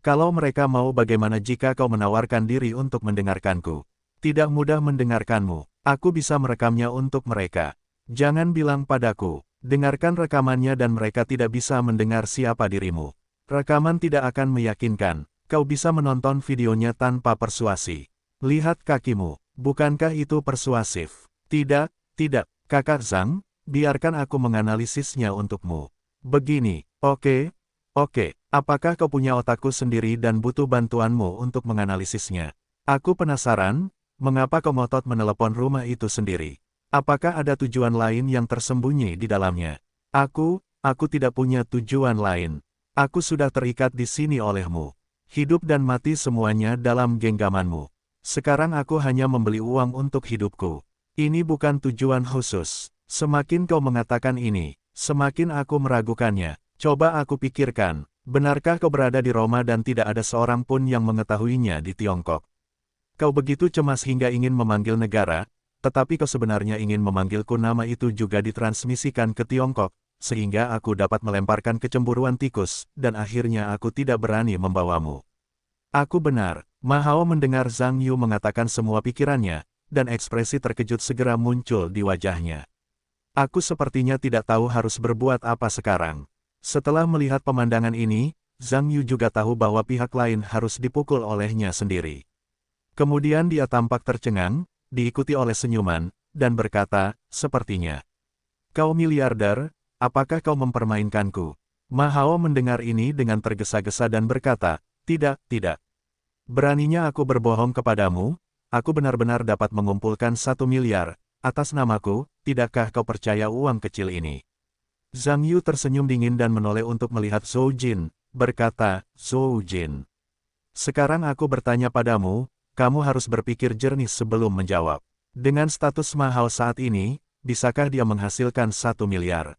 [SPEAKER 1] Kalau mereka mau, bagaimana jika kau menawarkan diri untuk mendengarkanku? Tidak mudah mendengarkanmu. Aku bisa merekamnya untuk mereka. Jangan bilang padaku. Dengarkan rekamannya dan mereka tidak bisa mendengar siapa dirimu. Rekaman tidak akan meyakinkan. Kau bisa menonton videonya tanpa persuasi. Lihat kakimu. Bukankah itu persuasif? Tidak, tidak. Kakak Zhang, biarkan aku menganalisisnya untukmu. Begini, oke. Apakah kau punya otakku sendiri dan butuh bantuanmu untuk menganalisisnya? Aku penasaran, mengapa kau ngotot menelepon rumah itu sendiri? Apakah ada tujuan lain yang tersembunyi di dalamnya? Aku tidak punya tujuan lain. Aku sudah terikat di sini olehmu. Hidup dan mati semuanya dalam genggamanmu. Sekarang aku hanya membeli uang untuk hidupku. Ini bukan tujuan khusus. Semakin kau mengatakan ini, semakin aku meragukannya. Coba aku pikirkan, benarkah kau berada di Roma dan tidak ada seorang pun yang mengetahuinya di Tiongkok? Kau begitu cemas hingga ingin memanggil negara, tetapi kau sebenarnya ingin memanggilku. Nama itu juga ditransmisikan ke Tiongkok, sehingga aku dapat melemparkan kecemburuan tikus, dan akhirnya aku tidak berani membawamu. Aku benar. Ma Hao mendengar Zhang Yu mengatakan semua pikirannya, dan ekspresi terkejut segera muncul di wajahnya. Aku sepertinya tidak tahu harus berbuat apa sekarang. Setelah melihat pemandangan ini, Zhang Yu juga tahu bahwa pihak lain harus dipukul olehnya sendiri. Kemudian dia tampak tercengang, diikuti oleh senyuman, dan berkata, "Sepertinya Kau miliarder, apakah kau mempermainkanku? Ma Hao mendengar ini dengan tergesa-gesa dan berkata, tidak, tidak. Beraninya aku berbohong kepadamu, aku benar-benar dapat mengumpulkan 1 miliar, atas namaku, tidakkah kau percaya uang kecil ini? Zhang Yu tersenyum dingin dan menoleh untuk melihat Zhou Jin, berkata, Zhou Jin. Sekarang aku bertanya padamu, kamu harus berpikir jernih sebelum menjawab. Dengan status Ma Hao saat ini, bisakah dia menghasilkan 1 miliar?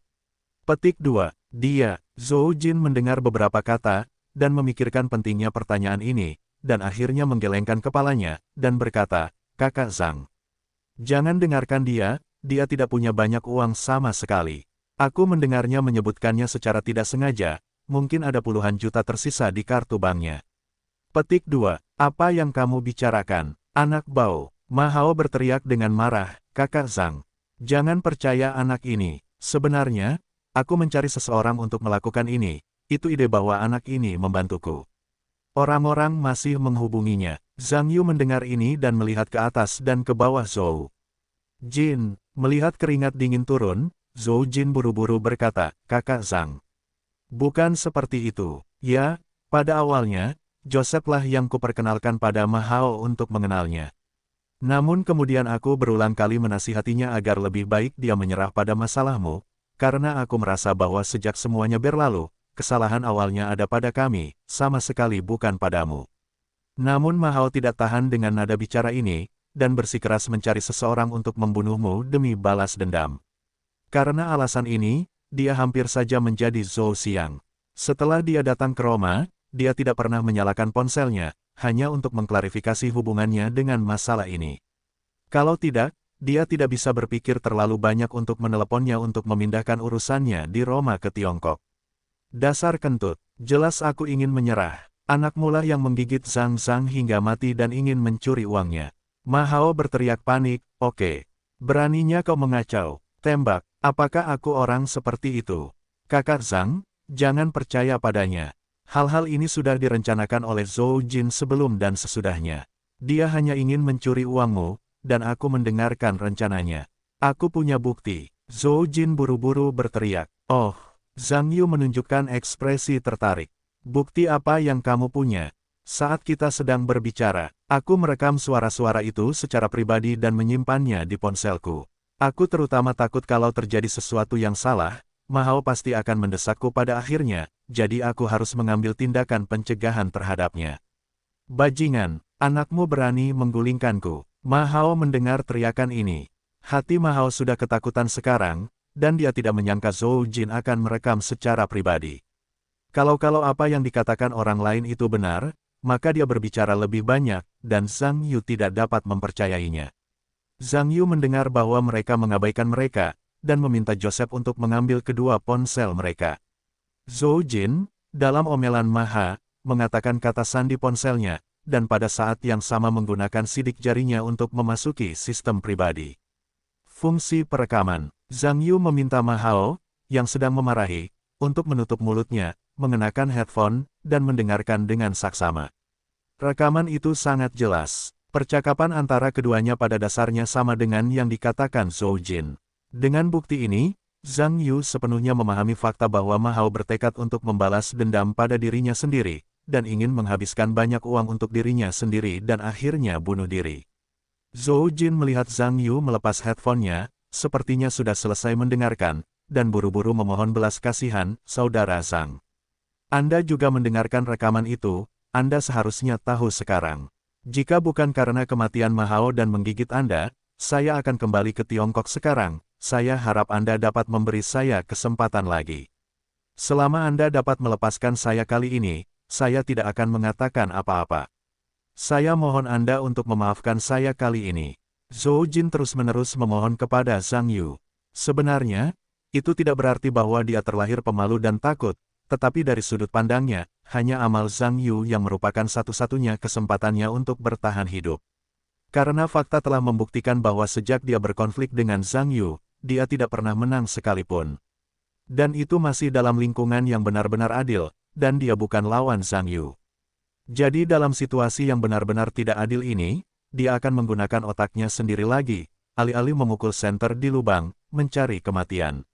[SPEAKER 1] Petik 2. Dia, Zhou Jin mendengar beberapa kata, dan memikirkan pentingnya pertanyaan ini, dan akhirnya menggelengkan kepalanya, dan berkata, Kakak Zhang. Jangan dengarkan dia tidak punya banyak uang sama sekali. Aku mendengarnya menyebutkannya secara tidak sengaja, mungkin ada puluhan juta tersisa di kartu banknya. Petik 2. Apa yang kamu bicarakan? Anak bau. Ma Hao berteriak dengan marah, Kakak Zhang. Jangan percaya anak ini. Sebenarnya, aku mencari seseorang untuk melakukan ini. Itu ide bahwa anak ini membantuku. Orang-orang masih menghubunginya. Zhang Yu mendengar ini dan melihat ke atas dan ke bawah Zhou Jin. Melihat keringat dingin turun, Zhou Jin buru-buru berkata, Kakak Zhang. Bukan seperti itu. Ya, pada awalnya, Joseph lah yang kuperkenalkan pada Ma Hao untuk mengenalnya. Namun kemudian aku berulang kali menasihatinya agar lebih baik dia menyerah pada masalahmu, karena aku merasa bahwa sejak semuanya berlalu, kesalahan awalnya ada pada kami, sama sekali bukan padamu. Namun Ma Hao tidak tahan dengan nada bicara ini, dan bersikeras mencari seseorang untuk membunuhmu demi balas dendam. Karena alasan ini, dia hampir saja menjadi Zhou Xiang. Setelah dia datang ke Roma, dia tidak pernah menyalakan ponselnya, hanya untuk mengklarifikasi hubungannya dengan masalah ini. Kalau tidak, dia tidak bisa berpikir terlalu banyak untuk meneleponnya untuk memindahkan urusannya di Roma ke Tiongkok. Dasar kentut, jelas aku ingin menyerah. Anakmu lah yang menggigit Zhang Zhang hingga mati dan ingin mencuri uangnya. Ma Hao berteriak panik, oke. Beraninya kau mengacau, tembak, apakah aku orang seperti itu? Kakak Zhang, jangan percaya padanya. Hal-hal ini sudah direncanakan oleh Zhou Jin sebelum dan sesudahnya. Dia hanya ingin mencuri uangmu, dan aku mendengarkan rencananya. Aku punya bukti. Zhou Jin buru-buru berteriak. Oh, Zhang Yu menunjukkan ekspresi tertarik. Bukti apa yang kamu punya? Saat kita sedang berbicara, aku merekam suara-suara itu secara pribadi dan menyimpannya di ponselku. Aku terutama takut kalau terjadi sesuatu yang salah, Ma Hao pasti akan mendesakku pada akhirnya, jadi aku harus mengambil tindakan pencegahan terhadapnya. Bajingan, anakmu berani menggulingkanku. Ma Hao mendengar teriakan ini. Hati Ma Hao sudah ketakutan sekarang, dan dia tidak menyangka Zhou Jin akan merekam secara pribadi. Kalau apa yang dikatakan orang lain itu benar, maka dia berbicara lebih banyak, dan Zhang Yu tidak dapat mempercayainya. Zhang Yu mendengar bahwa mereka mengabaikan mereka, dan meminta Joseph untuk mengambil kedua ponsel mereka. Zhou Jin, dalam omelan Ma, mengatakan kata sandi ponselnya, dan pada saat yang sama menggunakan sidik jarinya untuk memasuki sistem pribadi. Fungsi perekaman. Zhang Yu meminta Ma Hao, yang sedang memarahi, untuk menutup mulutnya, mengenakan headphone, dan mendengarkan dengan saksama. Rekaman itu sangat jelas. Percakapan antara keduanya pada dasarnya sama dengan yang dikatakan Zhou Jin. Dengan bukti ini, Zhang Yu sepenuhnya memahami fakta bahwa Ma Hao bertekad untuk membalas dendam pada dirinya sendiri, dan ingin menghabiskan banyak uang untuk dirinya sendiri dan akhirnya bunuh diri. Zhou Jin melihat Zhang Yu melepas headphone-nya, sepertinya sudah selesai mendengarkan, dan buru-buru memohon belas kasihan, Saudara Zhang. Anda juga mendengarkan rekaman itu, Anda seharusnya tahu sekarang. Jika bukan karena kematian Ma Hao dan menggigit Anda, saya akan kembali ke Tiongkok sekarang. Saya harap Anda dapat memberi saya kesempatan lagi. Selama Anda dapat melepaskan saya kali ini, saya tidak akan mengatakan apa-apa. Saya mohon Anda untuk memaafkan saya kali ini. Zhou Jin terus-menerus memohon kepada Zhang Yu. Sebenarnya, itu tidak berarti bahwa dia terlahir pemalu dan takut, tetapi dari sudut pandangnya, hanya amal Zhang Yu yang merupakan satu-satunya kesempatannya untuk bertahan hidup. Karena fakta telah membuktikan bahwa sejak dia berkonflik dengan Zhang Yu, dia tidak pernah menang sekalipun. Dan itu masih dalam lingkungan yang benar-benar adil, dan dia bukan lawan Zhang Yu. Jadi dalam situasi yang benar-benar tidak adil ini, dia akan menggunakan otaknya sendiri lagi, alih-alih memukul senter di lubang, mencari kematian.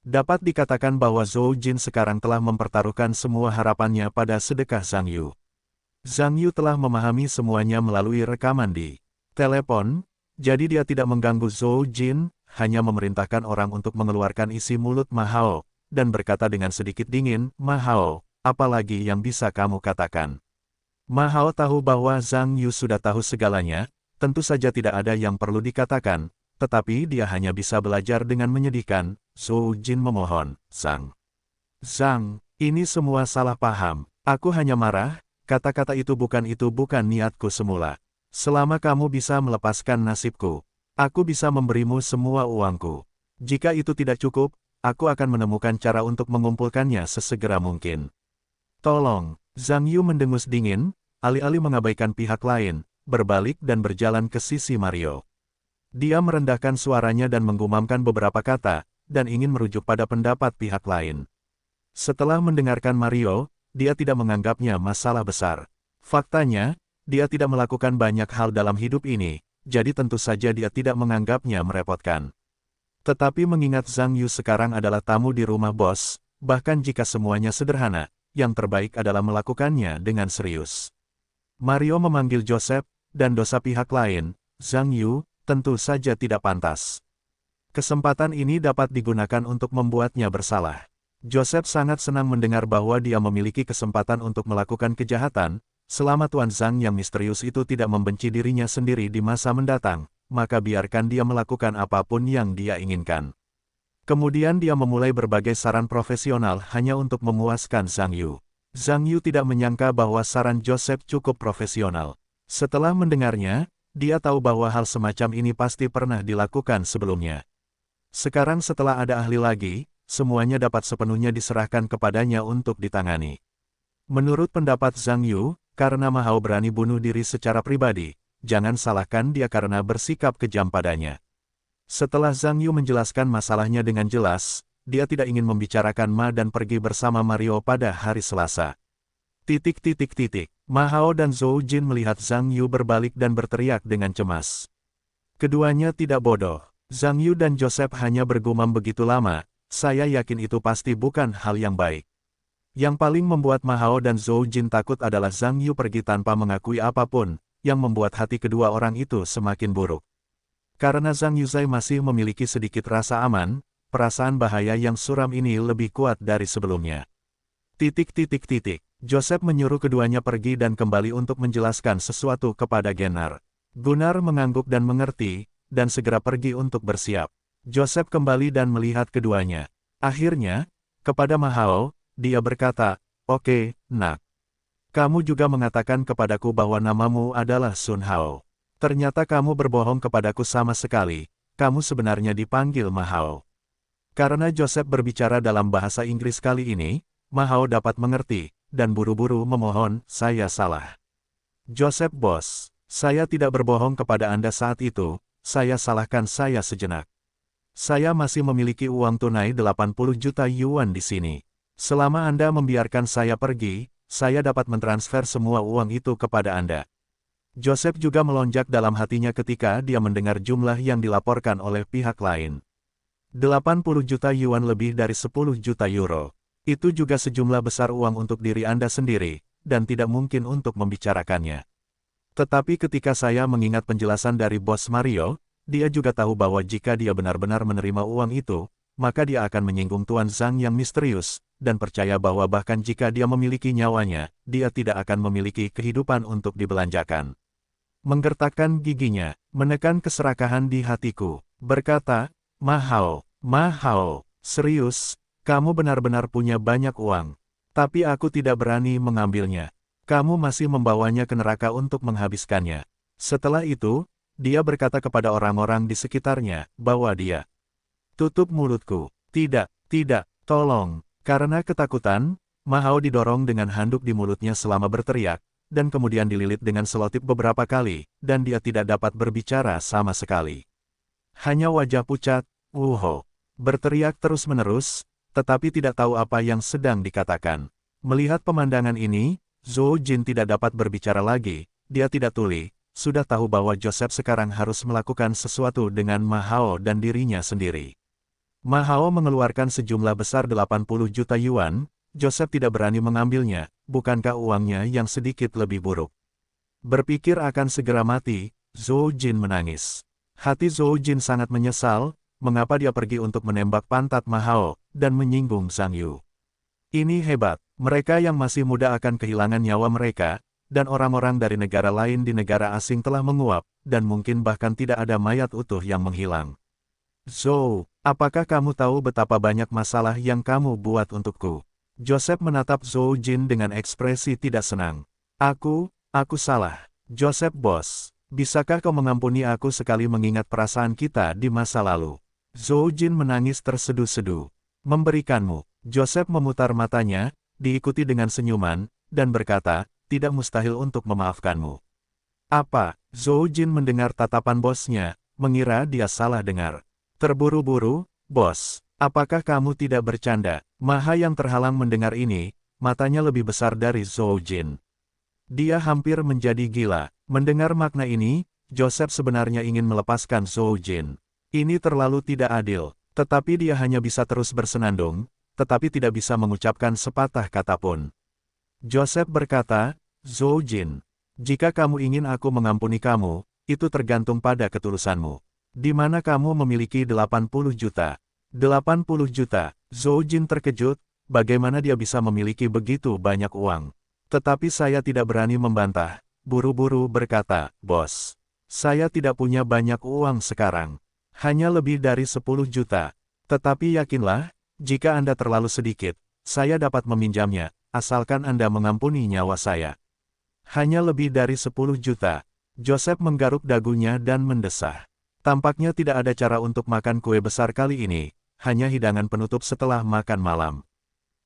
[SPEAKER 1] Dapat dikatakan bahwa Zhou Jin sekarang telah mempertaruhkan semua harapannya pada sedekah Zhang Yu. Zhang Yu telah memahami semuanya melalui rekaman di telepon, jadi dia tidak mengganggu Zhou Jin, hanya memerintahkan orang untuk mengeluarkan isi mulut Ma Hao, dan berkata dengan sedikit dingin, "Ma Hao, apalagi yang bisa kamu katakan?" Ma Hao tahu bahwa Zhang Yu sudah tahu segalanya, tentu saja tidak ada yang perlu dikatakan, tetapi dia hanya bisa belajar dengan menyedihkan. Zhou Jin memohon, Zhang, ini semua salah paham. Aku hanya marah, kata-kata itu bukan niatku semula. Selama kamu bisa melepaskan nasibku, aku bisa memberimu semua uangku. Jika itu tidak cukup, aku akan menemukan cara untuk mengumpulkannya sesegera mungkin. Tolong, Zhang Yu mendengus dingin, alih-alih mengabaikan pihak lain, berbalik dan berjalan ke sisi Mario. Dia merendahkan suaranya dan menggumamkan beberapa kata, dan ingin merujuk pada pendapat pihak lain. Setelah mendengarkan Mario, dia tidak menganggapnya masalah besar. Faktanya, dia tidak melakukan banyak hal dalam hidup ini, jadi tentu saja dia tidak menganggapnya merepotkan. Tetapi mengingat Zhang Yu sekarang adalah tamu di rumah bos, bahkan jika semuanya sederhana, yang terbaik adalah melakukannya dengan serius. Mario memanggil Joseph, dan dosa pihak lain, Zhang Yu, tentu saja tidak pantas. Kesempatan ini dapat digunakan untuk membuatnya bersalah. Joseph sangat senang mendengar bahwa dia memiliki kesempatan untuk melakukan kejahatan, selama Tuan Zhang yang misterius itu tidak membenci dirinya sendiri di masa mendatang, maka biarkan dia melakukan apapun yang dia inginkan. Kemudian dia memulai berbagai saran profesional hanya untuk memuaskan Zhang Yu. Zhang Yu tidak menyangka bahwa saran Joseph cukup profesional. Setelah mendengarnya, dia tahu bahwa hal semacam ini pasti pernah dilakukan sebelumnya. Sekarang setelah ada ahli lagi, semuanya dapat sepenuhnya diserahkan kepadanya untuk ditangani. Menurut pendapat Zhang Yu, karena Ma Hao berani bunuh diri secara pribadi, jangan salahkan dia karena bersikap kejam padanya. Setelah Zhang Yu menjelaskan masalahnya dengan jelas, dia tidak ingin membicarakan Ma dan pergi bersama Mario pada hari Selasa. Ma Hao dan Zhou Jin melihat Zhang Yu berbalik dan berteriak dengan cemas. Keduanya tidak bodoh. Zhang Yu dan Joseph hanya bergumam begitu lama, saya yakin itu pasti bukan hal yang baik. Yang paling membuat Ma Hao dan Zhou Jin takut adalah Zhang Yu pergi tanpa mengakui apapun, yang membuat hati kedua orang itu semakin buruk. Karena Zhang Yuzai masih memiliki sedikit rasa aman, perasaan bahaya yang suram ini lebih kuat dari sebelumnya. Joseph menyuruh keduanya pergi dan kembali untuk menjelaskan sesuatu kepada Gunnar. Gunnar mengangguk dan mengerti, dan segera pergi untuk bersiap. Joseph kembali dan melihat keduanya. Akhirnya, kepada Ma Hao, dia berkata, "Oke, nak. Kamu juga mengatakan kepadaku bahwa namamu adalah Sun Hao. Ternyata kamu berbohong kepadaku sama sekali, kamu sebenarnya dipanggil Ma Hao." Karena Joseph berbicara dalam bahasa Inggris kali ini, Ma Hao dapat mengerti, dan buru-buru memohon, "Saya salah. Joseph bos, saya tidak berbohong kepada Anda saat itu, saya salahkan saya sejenak. Saya masih memiliki uang tunai 80 juta yuan di sini. Selama Anda membiarkan saya pergi, saya dapat mentransfer semua uang itu kepada Anda." Joseph juga melonjak dalam hatinya ketika dia mendengar jumlah yang dilaporkan oleh pihak lain. 80 juta yuan lebih dari 10 juta euro. Itu juga sejumlah besar uang untuk diri Anda sendiri, dan tidak mungkin untuk membicarakannya. Tetapi ketika saya mengingat penjelasan dari bos Mario, dia juga tahu bahwa jika dia benar-benar menerima uang itu, maka dia akan menyinggung Tuan Zhang yang misterius, dan percaya bahwa bahkan jika dia memiliki nyawanya, dia tidak akan memiliki kehidupan untuk dibelanjakan. Menggertakkan giginya, menekan keserakahan di hatiku, berkata, Ma Hao, serius, kamu benar-benar punya banyak uang. Tapi aku tidak berani mengambilnya. Kamu masih membawanya ke neraka untuk menghabiskannya. Setelah itu, dia berkata kepada orang-orang di sekitarnya, bahwa dia tutup mulutku. Tidak, tolong. Karena ketakutan, Ma Hao didorong dengan handuk di mulutnya selama berteriak, dan kemudian dililit dengan selotip beberapa kali, dan dia tidak dapat berbicara sama sekali. Hanya wajah pucat, berteriak terus-menerus, tetapi tidak tahu apa yang sedang dikatakan. Melihat pemandangan ini, Zhou Jin tidak dapat berbicara lagi, dia tidak tuli, sudah tahu bahwa Joseph sekarang harus melakukan sesuatu dengan Ma Hao dan dirinya sendiri. Ma Hao mengeluarkan sejumlah besar 80 juta yuan, Joseph tidak berani mengambilnya, bukankah uangnya yang sedikit lebih buruk. Berpikir akan segera mati, Zhou Jin menangis. Hati Zhou Jin sangat menyesal, mengapa dia pergi untuk menembak pantat Ma Hao, dan menyinggung Zhang Yu. Ini hebat, mereka yang masih muda akan kehilangan nyawa mereka, dan orang-orang dari negara lain di negara asing telah menguap, dan mungkin bahkan tidak ada mayat utuh yang menghilang. Zhou, apakah kamu tahu betapa banyak masalah yang kamu buat untukku? Joseph menatap Zhou Jin dengan ekspresi tidak senang. Aku salah. Joseph bos, bisakah kau mengampuni aku sekali mengingat perasaan kita di masa lalu? Zhou Jin menangis terseduh-seduh. Memberikanmu. Joseph memutar matanya, diikuti dengan senyuman, dan berkata, tidak mustahil untuk memaafkanmu. Apa? Zhou Jin mendengar tatapan bosnya, mengira dia salah dengar. Terburu-buru, bos, apakah kamu tidak bercanda? Ma Hao yang terhalang mendengar ini, matanya lebih besar dari Zhou Jin. Dia hampir menjadi gila. Mendengar makna ini, Joseph sebenarnya ingin melepaskan Zhou Jin. Ini terlalu tidak adil, tetapi dia hanya bisa terus bersenandung, tetapi tidak bisa mengucapkan sepatah kata pun. Joseph berkata, Zhou Jin, jika kamu ingin aku mengampuni kamu, itu tergantung pada ketulusanmu. Di mana kamu memiliki 80 juta? 80 juta, Zhou Jin terkejut, bagaimana dia bisa memiliki begitu banyak uang. Tetapi saya tidak berani membantah, buru-buru berkata, bos, saya tidak punya banyak uang sekarang. Hanya lebih dari 10 juta. Tetapi yakinlah, jika Anda terlalu sedikit, saya dapat meminjamnya, asalkan Anda mengampuni nyawa saya. Hanya lebih dari 10 juta. Joseph menggaruk dagunya dan mendesah. Tampaknya tidak ada cara untuk makan kue besar kali ini, hanya hidangan penutup setelah makan malam.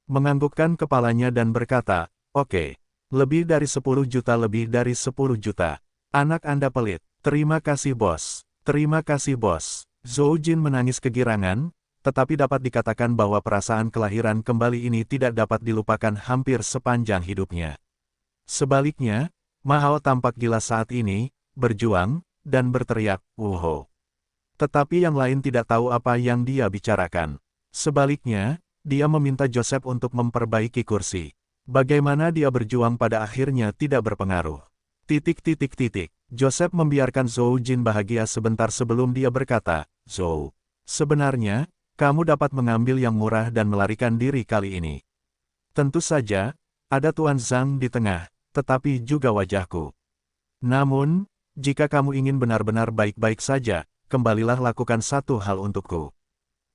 [SPEAKER 1] Menganggukkan kepalanya dan berkata, oke, lebih dari 10 juta, lebih dari 10 juta. Anak Anda pelit. Terima kasih bos. Terima kasih bos. Zhou Jin menangis kegirangan, tetapi dapat dikatakan bahwa perasaan kelahiran kembali ini tidak dapat dilupakan hampir sepanjang hidupnya. Sebaliknya, Ma Hao tampak gila saat ini, berjuang, dan berteriak, "Wuho!" Tetapi yang lain tidak tahu apa yang dia bicarakan. Sebaliknya, dia meminta Joseph untuk memperbaiki kursi. Bagaimana dia berjuang pada akhirnya tidak berpengaruh. Joseph membiarkan Zhou Jin bahagia sebentar sebelum dia berkata, Zhou, sebenarnya, kamu dapat mengambil yang murah dan melarikan diri kali ini. Tentu saja, ada Tuan Zhang di tengah, tetapi juga wajahku. Namun, jika kamu ingin benar-benar baik-baik saja, kembalilah lakukan satu hal untukku.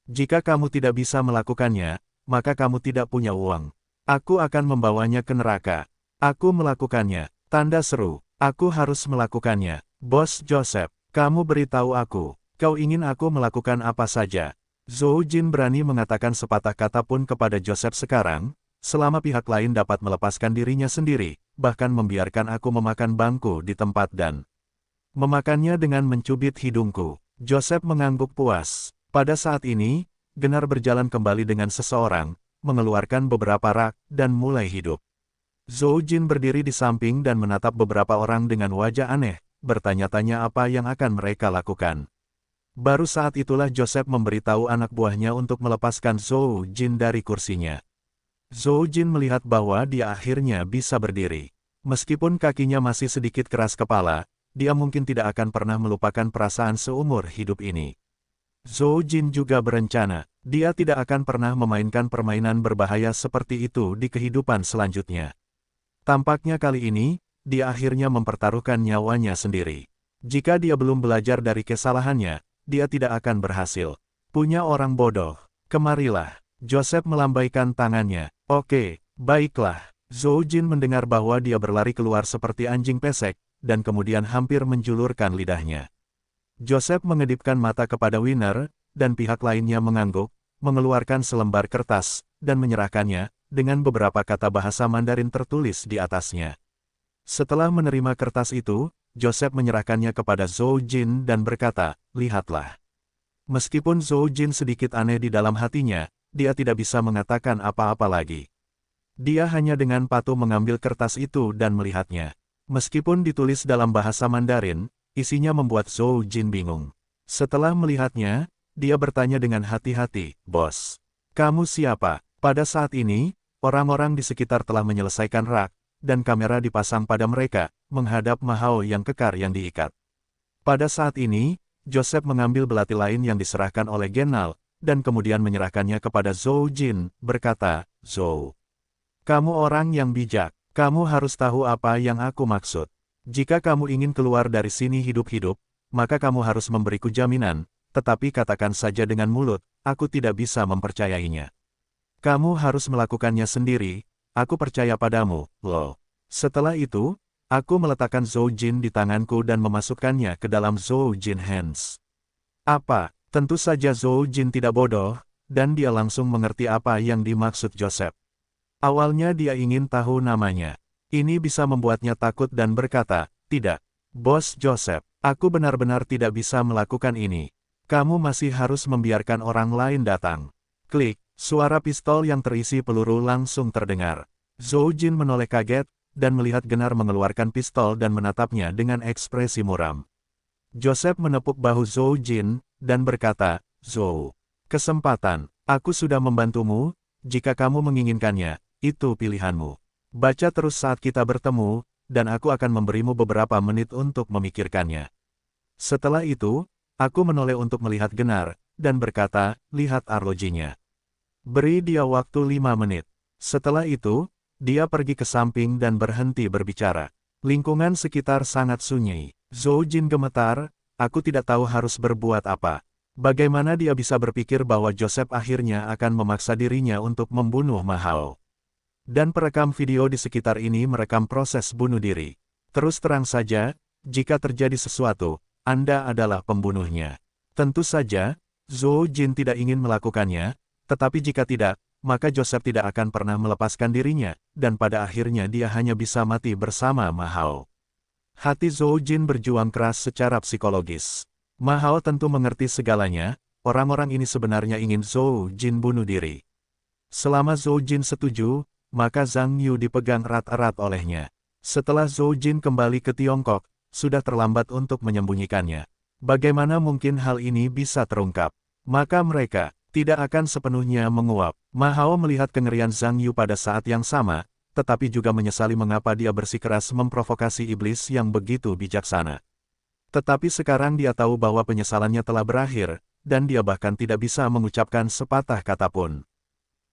[SPEAKER 1] Jika kamu tidak bisa melakukannya, maka kamu tidak punya uang. Aku akan membawanya ke neraka. Aku melakukannya. Tanda seru. Aku harus melakukannya. Bos Joseph, kamu beritahu aku, kau ingin aku melakukan apa saja. Zhou Jin berani mengatakan sepatah kata pun kepada Joseph sekarang, selama pihak lain dapat melepaskan dirinya sendiri, bahkan membiarkan aku memakan bangku di tempat dan memakannya dengan mencubit hidungku. Joseph mengangguk puas. Pada saat ini, Genar berjalan kembali dengan seseorang, mengeluarkan beberapa rak, dan mulai hidup. Zhou Jin berdiri di samping dan menatap beberapa orang dengan wajah aneh, bertanya-tanya apa yang akan mereka lakukan. Baru saat itulah Joseph memberitahu anak buahnya untuk melepaskan Zhou Jin dari kursinya. Zhou Jin melihat bahwa dia akhirnya bisa berdiri. Meskipun kakinya masih sedikit keras kepala, dia mungkin tidak akan pernah melupakan perasaan seumur hidup ini. Zhou Jin juga berencana, dia tidak akan pernah memainkan permainan berbahaya seperti itu di kehidupan selanjutnya. Tampaknya kali ini, dia akhirnya mempertaruhkan nyawanya sendiri. Jika dia belum belajar dari kesalahannya, dia tidak akan berhasil. Punya orang bodoh. Kemarilah. Joseph melambaikan tangannya. Oke, baiklah. Zhou Jin mendengar bahwa dia berlari keluar seperti anjing pesek, dan kemudian hampir menjulurkan lidahnya. Joseph mengedipkan mata kepada Winner, dan pihak lainnya mengangguk, mengeluarkan selembar kertas, dan menyerahkannya, dengan beberapa kata bahasa Mandarin tertulis di atasnya. Setelah menerima kertas itu, Joseph menyerahkannya kepada Zhou Jin dan berkata, lihatlah. Meskipun Zhou Jin sedikit aneh di dalam hatinya, dia tidak bisa mengatakan apa-apa lagi. Dia hanya dengan patuh mengambil kertas itu dan melihatnya. Meskipun ditulis dalam bahasa Mandarin, isinya membuat Zhou Jin bingung. Setelah melihatnya, dia bertanya dengan hati-hati, "Bos, kamu siapa?" Pada saat ini, orang-orang di sekitar telah menyelesaikan rak, dan kamera dipasang pada mereka, menghadap Ma Hao yang kekar yang diikat. Pada saat ini, Joseph mengambil belati lain yang diserahkan oleh Genal, dan kemudian menyerahkannya kepada Zhou Jin, berkata, "Zhou, kamu orang yang bijak, kamu harus tahu apa yang aku maksud. Jika kamu ingin keluar dari sini hidup-hidup, maka kamu harus memberiku jaminan, tetapi katakan saja dengan mulut, aku tidak bisa mempercayainya. Kamu harus melakukannya sendiri, aku percaya padamu, loh." Setelah itu, aku meletakkan Zhou Jin di tanganku dan memasukkannya ke dalam Zhou Jin Hands. Apa? Tentu saja Zhou Jin tidak bodoh, dan dia langsung mengerti apa yang dimaksud Joseph. Awalnya dia ingin tahu namanya. Ini bisa membuatnya takut dan berkata, "Tidak, Bos Joseph, aku benar-benar tidak bisa melakukan ini. Kamu masih harus membiarkan orang lain datang." Klik, suara pistol yang terisi peluru langsung terdengar. Zhou Jin menoleh kaget, dan melihat Genar mengeluarkan pistol dan menatapnya dengan ekspresi muram. Joseph menepuk bahu Zhou Jin, dan berkata, "Zhou, kesempatan, aku sudah membantumu, jika kamu menginginkannya, itu pilihanmu. Baca terus saat kita bertemu, dan aku akan memberimu beberapa menit untuk memikirkannya." Setelah itu, aku menoleh untuk melihat Genar, dan berkata, "Lihat arlojinya. Beri dia waktu 5 menit. Setelah itu, dia pergi ke samping dan berhenti berbicara. Lingkungan sekitar sangat sunyi. Zhou Jin gemetar, aku tidak tahu harus berbuat apa. Bagaimana dia bisa berpikir bahwa Joseph akhirnya akan memaksa dirinya untuk membunuh Ma Hao. Dan perekam video di sekitar ini merekam proses bunuh diri. Terus terang saja, jika terjadi sesuatu, Anda adalah pembunuhnya. Tentu saja, Zhou Jin tidak ingin melakukannya, tetapi jika tidak, maka Joseph tidak akan pernah melepaskan dirinya, dan pada akhirnya dia hanya bisa mati bersama Ma Hao. Hati Zhou Jin berjuang keras secara psikologis. Ma Hao tentu mengerti segalanya, orang-orang ini sebenarnya ingin Zhou Jin bunuh diri. Selama Zhou Jin setuju, maka Zhang Yu dipegang erat-erat olehnya. Setelah Zhou Jin kembali ke Tiongkok, sudah terlambat untuk menyembunyikannya. Bagaimana mungkin hal ini bisa terungkap? Maka mereka tidak akan sepenuhnya menguap. Ma Hao melihat kengerian Zhang Yu pada saat yang sama, tetapi juga menyesali mengapa dia bersikeras memprovokasi iblis yang begitu bijaksana. Tetapi sekarang dia tahu bahwa penyesalannya telah berakhir, dan dia bahkan tidak bisa mengucapkan sepatah kata pun.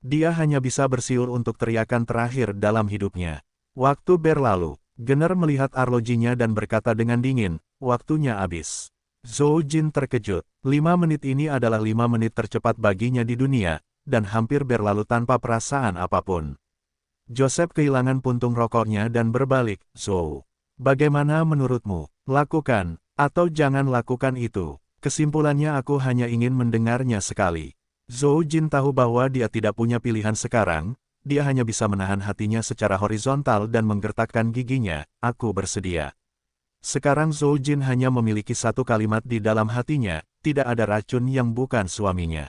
[SPEAKER 1] Dia hanya bisa bersiul untuk teriakan terakhir dalam hidupnya. Waktu berlalu, Genar melihat arlojinya dan berkata dengan dingin, "Waktunya habis." Zhou Jin terkejut. 5 menit ini adalah 5 menit tercepat baginya di dunia, dan hampir berlalu tanpa perasaan apapun. Joseph kehilangan puntung rokoknya dan berbalik, "Zhou, bagaimana menurutmu? Lakukan, atau jangan lakukan itu." Kesimpulannya aku hanya ingin mendengarnya sekali. Zhou Jin tahu bahwa dia tidak punya pilihan sekarang, dia hanya bisa menahan hatinya secara horizontal dan menggertakkan giginya, "Aku bersedia." Sekarang Zhou Jin hanya memiliki satu kalimat di dalam hatinya, tidak ada racun yang bukan suaminya.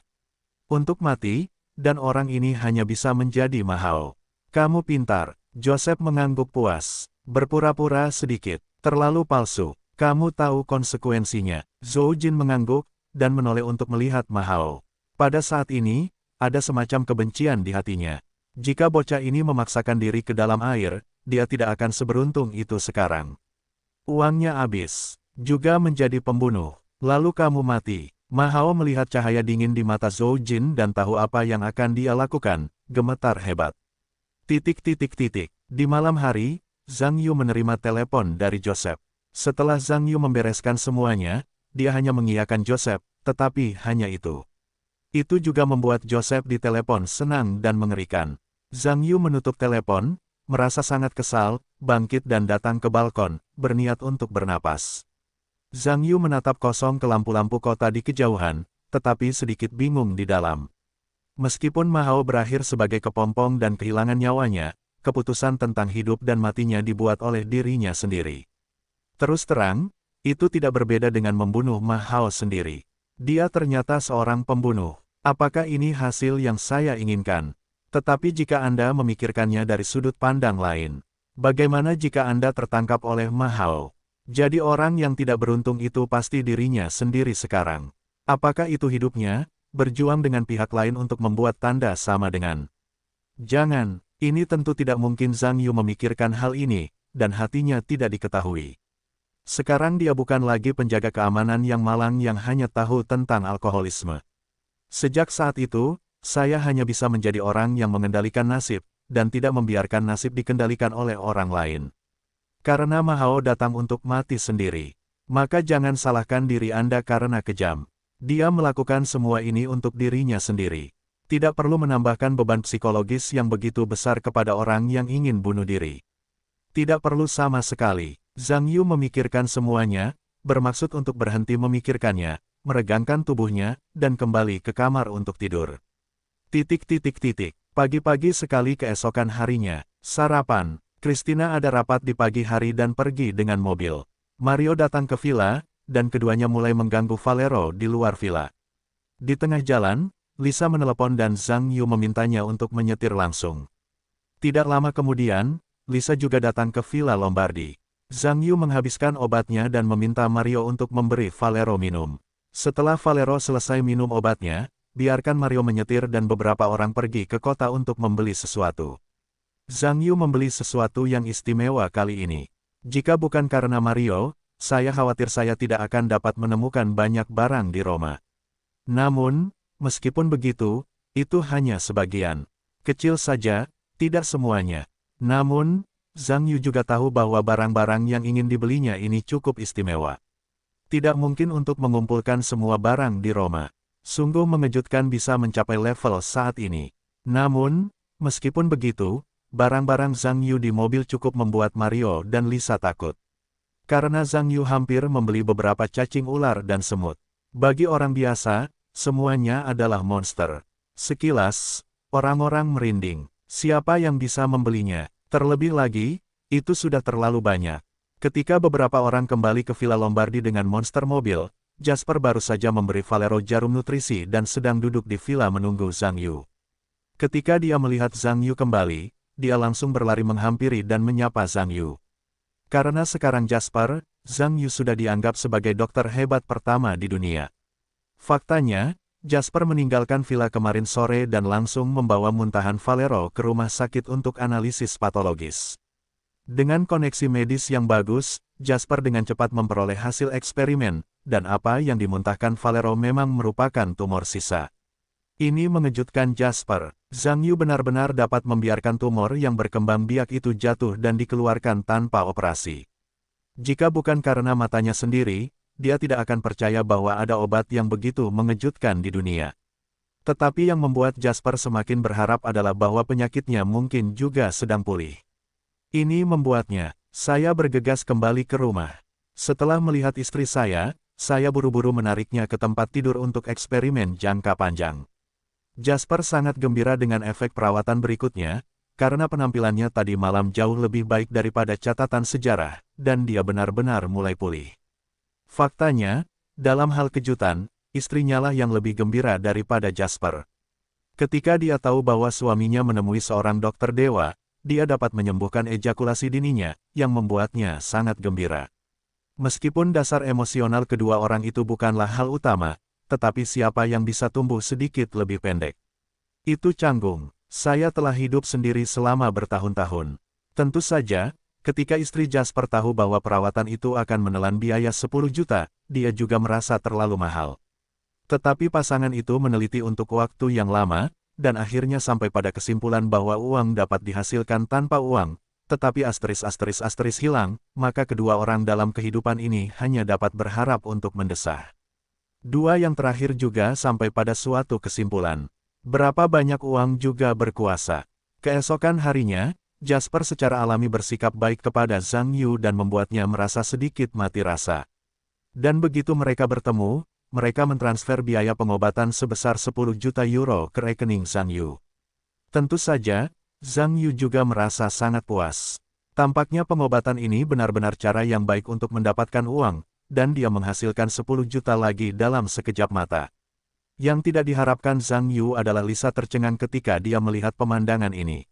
[SPEAKER 1] Untuk mati, dan orang ini hanya bisa menjadi Ma Hao. "Kamu pintar." Joseph mengangguk puas. "Berpura-pura sedikit, terlalu palsu. Kamu tahu konsekuensinya." Zhou Jin mengangguk, dan menoleh untuk melihat Ma Hao. Pada saat ini, ada semacam kebencian di hatinya. Jika bocah ini memaksakan diri ke dalam air, dia tidak akan seberuntung itu sekarang. Uangnya habis, juga menjadi pembunuh, lalu kamu mati. Ma Hao melihat cahaya dingin di mata Zhou Jin dan tahu apa yang akan dia lakukan, gemetar hebat. Di malam hari, Zhang Yu menerima telepon dari Joseph. Setelah Zhang Yu membereskan semuanya, dia hanya mengiyakan Joseph, tetapi hanya itu. Itu juga membuat Joseph di telepon senang dan mengerikan. Zhang Yu menutup telepon, merasa sangat kesal, bangkit dan datang ke balkon, berniat untuk bernapas. Zhang Yu menatap kosong ke lampu-lampu kota di kejauhan, tetapi sedikit bingung di dalam. Meskipun Ma Hao berakhir sebagai kepompong dan kehilangan nyawanya, keputusan tentang hidup dan matinya dibuat oleh dirinya sendiri. Terus terang, itu tidak berbeda dengan membunuh Ma Hao sendiri. Dia ternyata seorang pembunuh. Apakah ini hasil yang saya inginkan? Tetapi jika Anda memikirkannya dari sudut pandang lain, bagaimana jika Anda tertangkap oleh Ma Hao? Jadi orang yang tidak beruntung itu pasti dirinya sendiri sekarang. Apakah itu hidupnya, berjuang dengan pihak lain untuk membuat tanda sama dengan? Jangan, ini tentu tidak mungkin. Zhang Yu memikirkan hal ini, dan hatinya tidak diketahui. Sekarang dia bukan lagi penjaga keamanan yang malang yang hanya tahu tentang alkoholisme. Sejak saat itu, saya hanya bisa menjadi orang yang mengendalikan nasib, dan tidak membiarkan nasib dikendalikan oleh orang lain. Karena Mahao datang untuk mati sendiri. Maka jangan salahkan diri Anda karena kejam. Dia melakukan semua ini untuk dirinya sendiri. Tidak perlu menambahkan beban psikologis yang begitu besar kepada orang yang ingin bunuh diri. Tidak perlu sama sekali. Zhang Yu memikirkan semuanya, bermaksud untuk berhenti memikirkannya, meregangkan tubuhnya, dan kembali ke kamar untuk tidur. Pagi-pagi sekali keesokan harinya, sarapan, Christina ada rapat di pagi hari dan pergi dengan mobil. Mario datang ke villa, dan keduanya mulai mengganggu Valero di luar villa. Di tengah jalan, Lisa menelepon dan Zhang Yu memintanya untuk menyetir langsung. Tidak lama kemudian, Lisa juga datang ke Villa Lombardi. Zhang Yu menghabiskan obatnya dan meminta Mario untuk memberi Valero minum. Setelah Valero selesai minum obatnya, biarkan Mario menyetir dan beberapa orang pergi ke kota untuk membeli sesuatu. Zhang Yu membeli sesuatu yang istimewa kali ini. Jika bukan karena Mario, saya khawatir saya tidak akan dapat menemukan banyak barang di Roma. Namun, meskipun begitu, itu hanya sebagian. Kecil saja, tidak semuanya. Namun, Zhang Yu juga tahu bahwa barang-barang yang ingin dibelinya ini cukup istimewa. Tidak mungkin untuk mengumpulkan semua barang di Roma. Sungguh mengejutkan bisa mencapai level saat ini. Namun, meskipun begitu, barang-barang Zhang Yu di mobil cukup membuat Mario dan Lisa takut. Karena Zhang Yu hampir membeli beberapa cacing ular dan semut. Bagi orang biasa, semuanya adalah monster. Sekilas, orang-orang merinding. Siapa yang bisa membelinya? Terlebih lagi, itu sudah terlalu banyak. Ketika beberapa orang kembali ke Villa Lombardi dengan monster mobil, Jasper baru saja memberi Valero jarum nutrisi dan sedang duduk di villa menunggu Zhang Yu. Ketika dia melihat Zhang Yu kembali, dia langsung berlari menghampiri dan menyapa Zhang Yu. Karena sekarang Jasper, Zhang Yu sudah dianggap sebagai dokter hebat pertama di dunia. Faktanya, Jasper meninggalkan villa kemarin sore dan langsung membawa muntahan Valero ke rumah sakit untuk analisis patologis. Dengan koneksi medis yang bagus, Jasper dengan cepat memperoleh hasil eksperimen, dan apa yang dimuntahkan Valero memang merupakan tumor sisa. Ini mengejutkan Jasper. Zhang Yu benar-benar dapat membiarkan tumor yang berkembang biak itu jatuh dan dikeluarkan tanpa operasi. Jika bukan karena matanya sendiri, dia tidak akan percaya bahwa ada obat yang begitu mengejutkan di dunia. Tetapi yang membuat Jasper semakin berharap adalah bahwa penyakitnya mungkin juga sedang pulih. Ini membuatnya, saya bergegas kembali ke rumah. Setelah melihat istri saya buru-buru menariknya ke tempat tidur untuk eksperimen jangka panjang. Jasper sangat gembira dengan efek perawatan berikutnya, karena penampilannya tadi malam jauh lebih baik daripada catatan sejarah, dan dia benar-benar mulai pulih. Faktanya, dalam hal kejutan, istrinya lah yang lebih gembira daripada Jasper. Ketika dia tahu bahwa suaminya menemui seorang dokter dewa, dia dapat menyembuhkan ejakulasi dininya, yang membuatnya sangat gembira. Meskipun dasar emosional kedua orang itu bukanlah hal utama, tetapi siapa yang bisa tumbuh sedikit lebih pendek? Itu canggung. Saya telah hidup sendiri selama bertahun-tahun. Tentu saja, ketika istri Jasper tahu bahwa perawatan itu akan menelan biaya 10 juta, dia juga merasa terlalu mahal. Tetapi pasangan itu meneliti untuk waktu yang lama, dan akhirnya sampai pada kesimpulan bahwa uang dapat dihasilkan tanpa uang, tetapi asterisk hilang, maka kedua orang dalam kehidupan ini hanya dapat berharap untuk mendesah. Dua yang terakhir juga sampai pada suatu kesimpulan. Berapa banyak uang juga berkuasa. Keesokan harinya, Jasper secara alami bersikap baik kepada Zhang Yu dan membuatnya merasa sedikit mati rasa. Dan begitu mereka bertemu, mereka mentransfer biaya pengobatan sebesar 10 juta euro ke rekening Zhang Yu. Tentu saja, Zhang Yu juga merasa sangat puas. Tampaknya pengobatan ini benar-benar cara yang baik untuk mendapatkan uang, dan dia menghasilkan 10 juta lagi dalam sekejap mata. Yang tidak diharapkan Zhang Yu adalah Lisa tercengang ketika dia melihat pemandangan ini.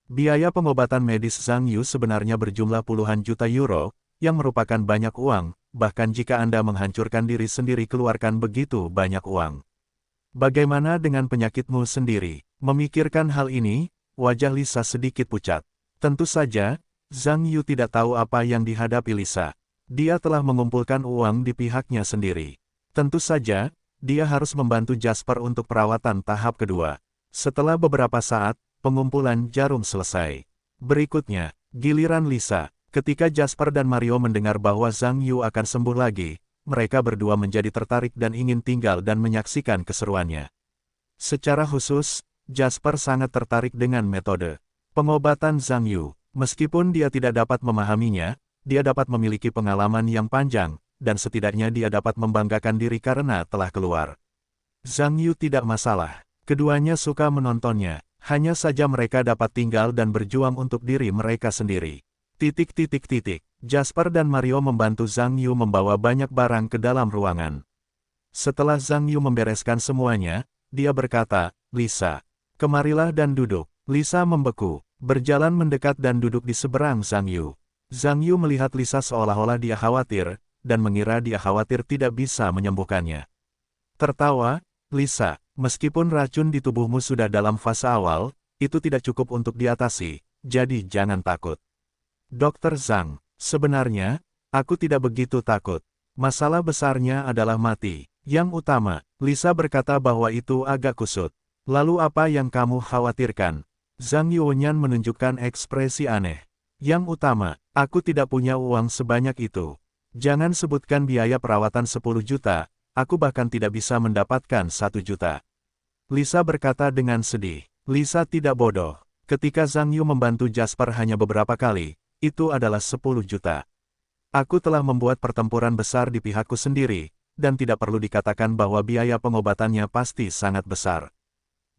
[SPEAKER 1] Biaya pengobatan medis Zhang Yu sebenarnya berjumlah puluhan juta euro, yang merupakan banyak uang, bahkan jika Anda menghancurkan diri sendiri keluarkan begitu banyak uang. Bagaimana dengan penyakitmu sendiri? Memikirkan hal ini, wajah Lisa sedikit pucat. Tentu saja, Zhang Yu tidak tahu apa yang dihadapi Lisa. Dia telah mengumpulkan uang di pihaknya sendiri. Tentu saja, dia harus membantu Jasper untuk perawatan tahap kedua. Setelah beberapa saat, pengumpulan jarum selesai. Berikutnya, giliran Lisa. Ketika Jasper dan Mario mendengar bahwa Zhang Yu akan sembuh lagi, mereka berdua menjadi tertarik dan ingin tinggal dan menyaksikan keseruannya. Secara khusus, Jasper sangat tertarik dengan metode pengobatan Zhang Yu. Meskipun dia tidak dapat memahaminya, dia dapat memiliki pengalaman yang panjang, dan setidaknya dia dapat membanggakan diri karena telah keluar. Zhang Yu tidak masalah. Keduanya suka menontonnya, hanya saja mereka dapat tinggal dan berjuang untuk diri mereka sendiri. Jasper dan Mario membantu Zhang Yu membawa banyak barang ke dalam ruangan. Setelah Zhang Yu membereskan semuanya, dia berkata, "Lisa, kemarilah dan duduk." Lisa membeku, berjalan mendekat dan duduk di seberang Zhang Yu. Zhang Yu melihat Lisa seolah-olah dia khawatir, dan mengira dia khawatir tidak bisa menyembuhkannya. Tertawa, "Lisa, meskipun racun di tubuhmu sudah dalam fase awal, itu tidak cukup untuk diatasi, jadi jangan takut." Dokter Zhang, sebenarnya, aku tidak begitu takut. Masalah besarnya adalah mati. Yang utama, Lisa berkata bahwa itu agak kusut. Lalu apa yang kamu khawatirkan? Zhang Yuanyan menunjukkan ekspresi aneh. Yang utama, aku tidak punya uang sebanyak itu. Jangan sebutkan biaya perawatan 10 juta, aku bahkan tidak bisa mendapatkan 1 juta. Lisa berkata dengan sedih. Lisa tidak bodoh. Ketika Zhang Yu membantu Jasper hanya beberapa kali, itu adalah 10 juta. Aku telah membuat pertempuran besar di pihakku sendiri, dan tidak perlu dikatakan bahwa biaya pengobatannya pasti sangat besar.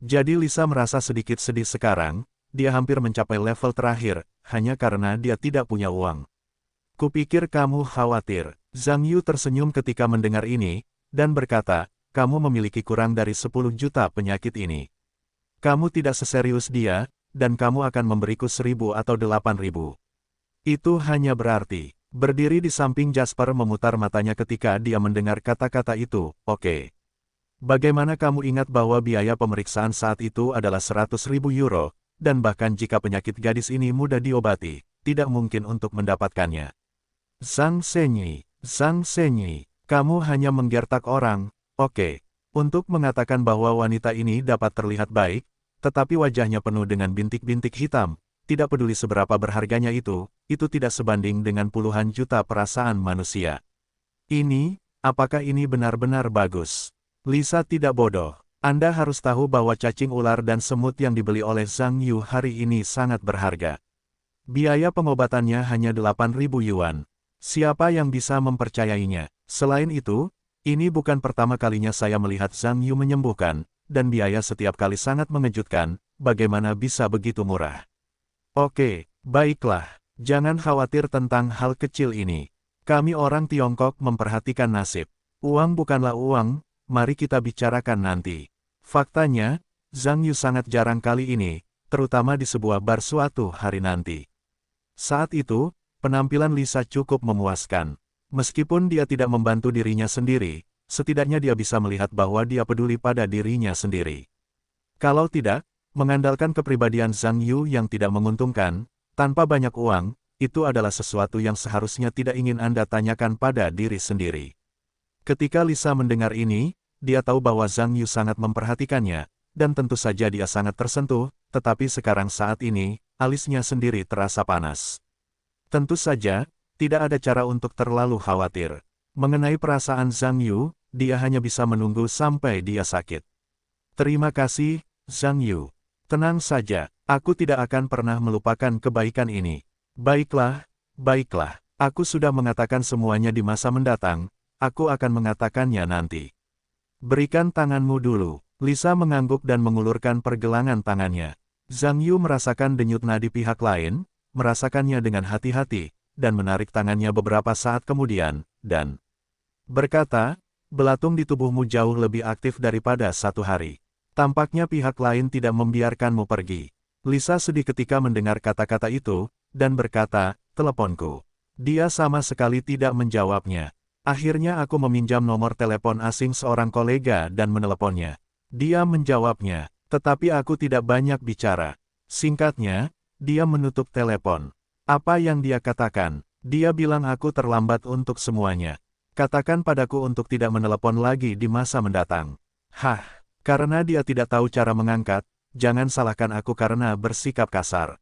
[SPEAKER 1] Jadi Lisa merasa sedikit sedih sekarang, dia hampir mencapai level terakhir, hanya karena dia tidak punya uang. Kupikir kamu khawatir. Zhang Yu tersenyum ketika mendengar ini, dan berkata, kamu memiliki kurang dari 10 juta penyakit ini. Kamu tidak seserius dia, dan kamu akan memberiku 1.000 atau 8.000. Itu hanya berarti. Berdiri di samping Jasper memutar matanya ketika dia mendengar kata-kata itu, oke. Bagaimana kamu ingat bahwa biaya pemeriksaan saat itu adalah 100.000 euro, dan bahkan jika penyakit gadis ini mudah diobati, tidak mungkin untuk mendapatkannya. Zhang Shenyi, kamu hanya menggertak orang, oke. Untuk mengatakan bahwa wanita ini dapat terlihat baik, tetapi wajahnya penuh dengan bintik-bintik hitam, tidak peduli seberapa berharganya itu tidak sebanding dengan puluhan juta perasaan manusia. Apakah ini benar-benar bagus? Lisa tidak bodoh. Anda harus tahu bahwa cacing ular dan semut yang dibeli oleh Zhang Yu hari ini sangat berharga. Biaya pengobatannya hanya 8.000 yuan. Siapa yang bisa mempercayainya? Selain itu, ini bukan pertama kalinya saya melihat Zhang Yu menyembuhkan, dan biaya setiap kali sangat mengejutkan, bagaimana bisa begitu murah? Oke, baiklah. Jangan khawatir tentang hal kecil ini. Kami orang Tiongkok memperhatikan nasib. Uang bukanlah uang, mari kita bicarakan nanti. Faktanya, Zhang Yu sangat jarang kali ini, terutama di sebuah bar suatu hari nanti. Saat itu, penampilan Lisa cukup memuaskan. Meskipun dia tidak membantu dirinya sendiri, setidaknya dia bisa melihat bahwa dia peduli pada dirinya sendiri. Kalau tidak, mengandalkan kepribadian Zhang Yu yang tidak menguntungkan, tanpa banyak uang, itu adalah sesuatu yang seharusnya tidak ingin Anda tanyakan pada diri sendiri. Ketika Lisa mendengar ini, dia tahu bahwa Zhang Yu sangat memperhatikannya, dan tentu saja dia sangat tersentuh, tetapi sekarang saat ini, alisnya sendiri terasa panas. Tentu saja, tidak ada cara untuk terlalu khawatir. Mengenai perasaan Zhang Yu, dia hanya bisa menunggu sampai dia sakit. Terima kasih, Zhang Yu. Tenang saja, aku tidak akan pernah melupakan kebaikan ini. Baiklah, aku sudah mengatakan semuanya di masa mendatang, aku akan mengatakannya nanti. Berikan tanganmu dulu. Lisa mengangguk dan mengulurkan pergelangan tangannya. Zhang Yu merasakan denyut nadi pihak lain, merasakannya dengan hati-hati, dan menarik tangannya beberapa saat kemudian, dan berkata, belatung di tubuhmu jauh lebih aktif daripada 1 hari. Tampaknya pihak lain tidak membiarkanmu pergi. Lisa sedih ketika mendengar kata-kata itu, dan berkata, teleponku. Dia sama sekali tidak menjawabnya. Akhirnya aku meminjam nomor telepon asing seorang kolega dan meneleponnya. Dia menjawabnya, tetapi aku tidak banyak bicara. Singkatnya, dia menutup telepon. Apa yang dia katakan? Dia bilang aku terlambat untuk semuanya. Katakan padaku untuk tidak menelepon lagi di masa mendatang. Hah, karena dia tidak tahu cara mengangkat, jangan salahkan aku karena bersikap kasar.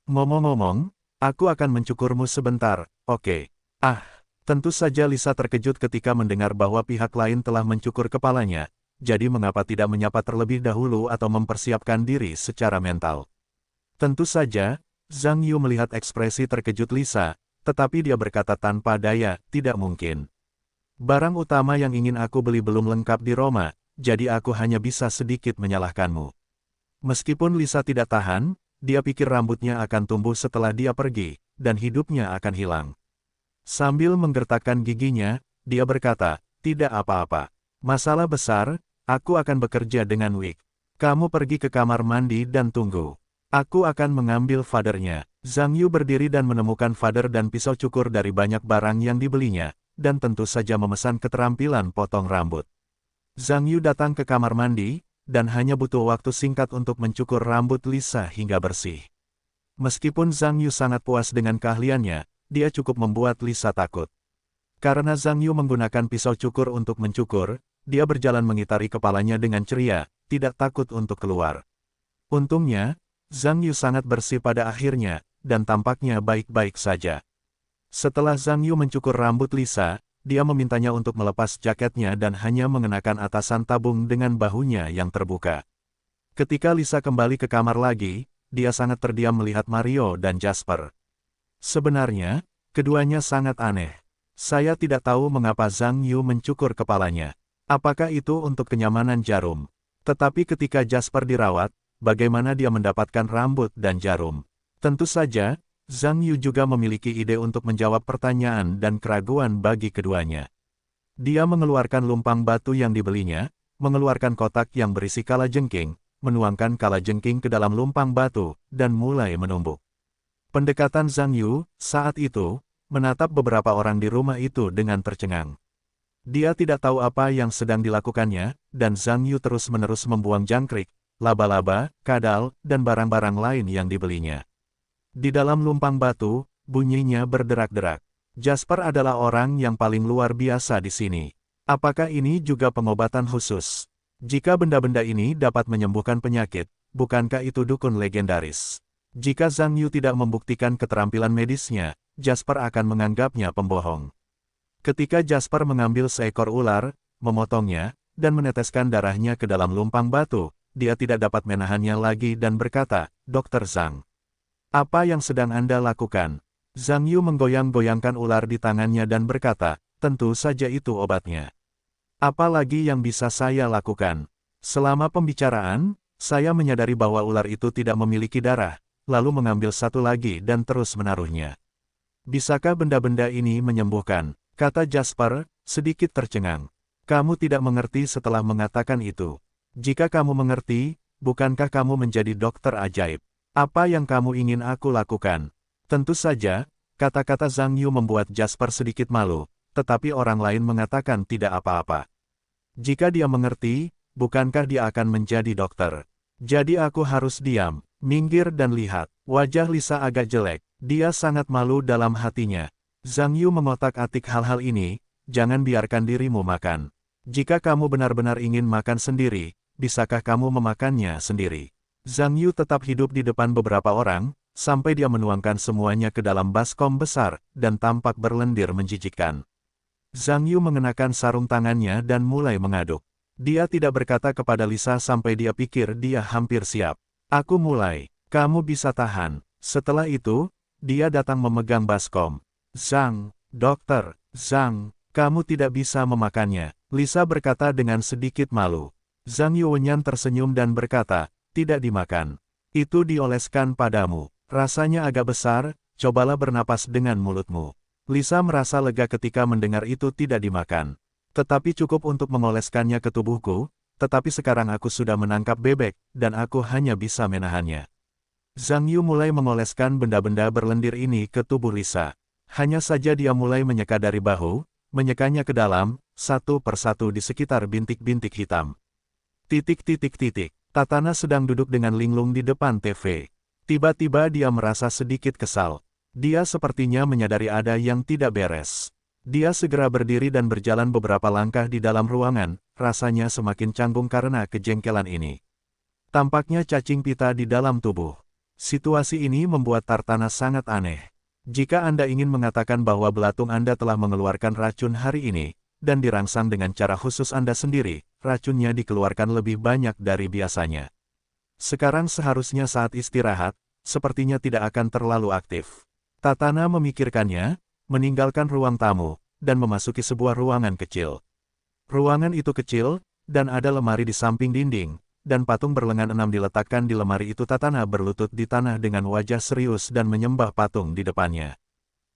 [SPEAKER 1] Ngomong-ngomong, aku akan mencukurmu sebentar, oke? Tentu saja Lisa terkejut ketika mendengar bahwa pihak lain telah mencukur kepalanya, jadi mengapa tidak menyapa terlebih dahulu atau mempersiapkan diri secara mental. Tentu saja, Zhang Yu melihat ekspresi terkejut Lisa, tetapi dia berkata tanpa daya, tidak mungkin. Barang utama yang ingin aku beli belum lengkap di Roma, jadi aku hanya bisa sedikit menyalahkanmu. Meskipun Lisa tidak tahan, dia pikir rambutnya akan tumbuh setelah dia pergi, dan hidupnya akan hilang. Sambil menggertakkan giginya, dia berkata, tidak apa-apa. Masalah besar, aku akan bekerja dengan Wig. Kamu pergi ke kamar mandi dan tunggu. Aku akan mengambil fadernya. Zhang Yu berdiri dan menemukan fader dan pisau cukur dari banyak barang yang dibelinya, dan tentu saja memesan keterampilan potong rambut. Zhang Yu datang ke kamar mandi, dan hanya butuh waktu singkat untuk mencukur rambut Lisa hingga bersih. Meskipun Zhang Yu sangat puas dengan keahliannya, dia cukup membuat Lisa takut. Karena Zhang Yu menggunakan pisau cukur untuk mencukur, dia berjalan mengitari kepalanya dengan ceria, tidak takut untuk keluar. Untungnya, Zhang Yu sangat bersih pada akhirnya, dan tampaknya baik-baik saja. Setelah Zhang Yu mencukur rambut Lisa, dia memintanya untuk melepas jaketnya dan hanya mengenakan atasan tabung dengan bahunya yang terbuka. Ketika Lisa kembali ke kamar lagi, dia sangat terdiam melihat Mario dan Jasper. Sebenarnya, keduanya sangat aneh. Saya tidak tahu mengapa Zhang Yu mencukur kepalanya. Apakah itu untuk kenyamanan jarum? Tetapi ketika Jasper dirawat, bagaimana dia mendapatkan rambut dan jarum? Tentu saja, Zhang Yu juga memiliki ide untuk menjawab pertanyaan dan keraguan bagi keduanya. Dia mengeluarkan lumpang batu yang dibelinya, mengeluarkan kotak yang berisi kalajengking, menuangkan kalajengking ke dalam lumpang batu, dan mulai menumbuk. Pendekatan Zhang Yu, saat itu, menatap beberapa orang di rumah itu dengan tercengang. Dia tidak tahu apa yang sedang dilakukannya, dan Zhang Yu terus-menerus membuang jangkrik, laba-laba, kadal, dan barang-barang lain yang dibelinya. Di dalam lumpang batu, bunyinya berderak-derak. Jasper adalah orang yang paling luar biasa di sini. Apakah ini juga pengobatan khusus? Jika benda-benda ini dapat menyembuhkan penyakit, bukankah itu dukun legendaris? Jika Zhang Yu tidak membuktikan keterampilan medisnya, Jasper akan menganggapnya pembohong. Ketika Jasper mengambil seekor ular, memotongnya, dan meneteskan darahnya ke dalam lumpang batu, dia tidak dapat menahannya lagi dan berkata, "Dr. Zhang, apa yang sedang Anda lakukan?" Zhang Yu menggoyang-goyangkan ular di tangannya dan berkata, "Tentu saja itu obatnya. Apa lagi yang bisa saya lakukan?" Selama pembicaraan, saya menyadari bahwa ular itu tidak memiliki darah, lalu mengambil satu lagi dan terus menaruhnya. "Bisakah benda-benda ini menyembuhkan?" kata Jasper, sedikit tercengang. "Kamu tidak mengerti setelah mengatakan itu. Jika kamu mengerti, bukankah kamu menjadi dokter ajaib? Apa yang kamu ingin aku lakukan?" Tentu saja, kata-kata Zhang Yu membuat Jasper sedikit malu, tetapi orang lain mengatakan tidak apa-apa. Jika dia mengerti, bukankah dia akan menjadi dokter? Jadi aku harus diam, minggir dan lihat. Wajah Lisa agak jelek, dia sangat malu dalam hatinya. Zhang Yu mengotak-atik hal-hal ini, jangan biarkan dirimu makan. Jika kamu benar-benar ingin makan sendiri, bisakah kamu memakannya sendiri? Zhang Yu tetap hidup di depan beberapa orang, sampai dia menuangkan semuanya ke dalam baskom besar, dan tampak berlendir menjijikkan. Zhang Yu mengenakan sarung tangannya dan mulai mengaduk. Dia tidak berkata kepada Lisa sampai dia pikir dia hampir siap. "Aku mulai, kamu bisa tahan." Setelah itu, dia datang memegang baskom. "Zhang, Dokter, Zhang, kamu tidak bisa memakannya," Lisa berkata dengan sedikit malu. Zhang Yuwenyan tersenyum dan berkata, "Tidak dimakan. Itu dioleskan padamu. Rasanya agak besar, cobalah bernapas dengan mulutmu." Lisa merasa lega ketika mendengar itu tidak dimakan. "Tetapi cukup untuk mengoleskannya ke tubuhku, tetapi sekarang aku sudah menangkap bebek, dan aku hanya bisa menahannya." Zhang Yu mulai mengoleskan benda-benda berlendir ini ke tubuh Lisa. Hanya saja dia mulai menyeka dari bahu, menyekanya ke dalam, satu persatu di sekitar bintik-bintik hitam. Tatana sedang duduk dengan linglung di depan TV. Tiba-tiba dia merasa sedikit kesal. Dia sepertinya menyadari ada yang tidak beres. Dia segera berdiri dan berjalan beberapa langkah di dalam ruangan, rasanya semakin canggung karena kejengkelan ini. Tampaknya cacing pita di dalam tubuh. Situasi ini membuat Tatana sangat aneh. Jika Anda ingin mengatakan bahwa belatung Anda telah mengeluarkan racun hari ini, dan dirangsang dengan cara khusus Anda sendiri, racunnya dikeluarkan lebih banyak dari biasanya. Sekarang seharusnya saat istirahat, sepertinya tidak akan terlalu aktif. Tatana memikirkannya, meninggalkan ruang tamu, dan memasuki sebuah ruangan kecil. Ruangan itu kecil, dan ada lemari di samping dinding, dan patung berlengan 6 diletakkan di lemari itu. Tatana berlutut di tanah dengan wajah serius dan menyembah patung di depannya.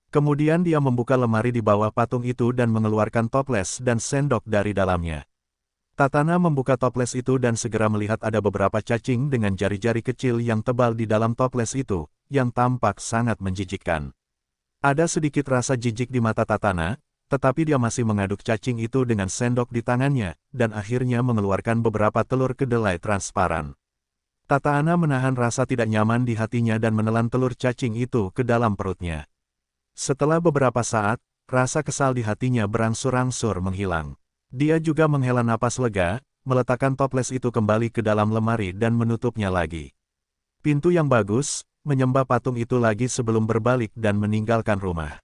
[SPEAKER 1] Kemudian dia membuka lemari di bawah patung itu dan mengeluarkan toples dan sendok dari dalamnya. Tatana membuka toples itu dan segera melihat ada beberapa cacing dengan jari-jari kecil yang tebal di dalam toples itu, yang tampak sangat menjijikkan. Ada sedikit rasa jijik di mata Tatana, tetapi dia masih mengaduk cacing itu dengan sendok di tangannya, dan akhirnya mengeluarkan beberapa telur kedelai transparan. Tatana menahan rasa tidak nyaman di hatinya dan menelan telur cacing itu ke dalam perutnya. Setelah beberapa saat, rasa kesal di hatinya berangsur-angsur menghilang. Dia juga menghela napas lega, meletakkan toples itu kembali ke dalam lemari dan menutupnya lagi. Pintu yang bagus, menyembah patung itu lagi sebelum berbalik dan meninggalkan rumah.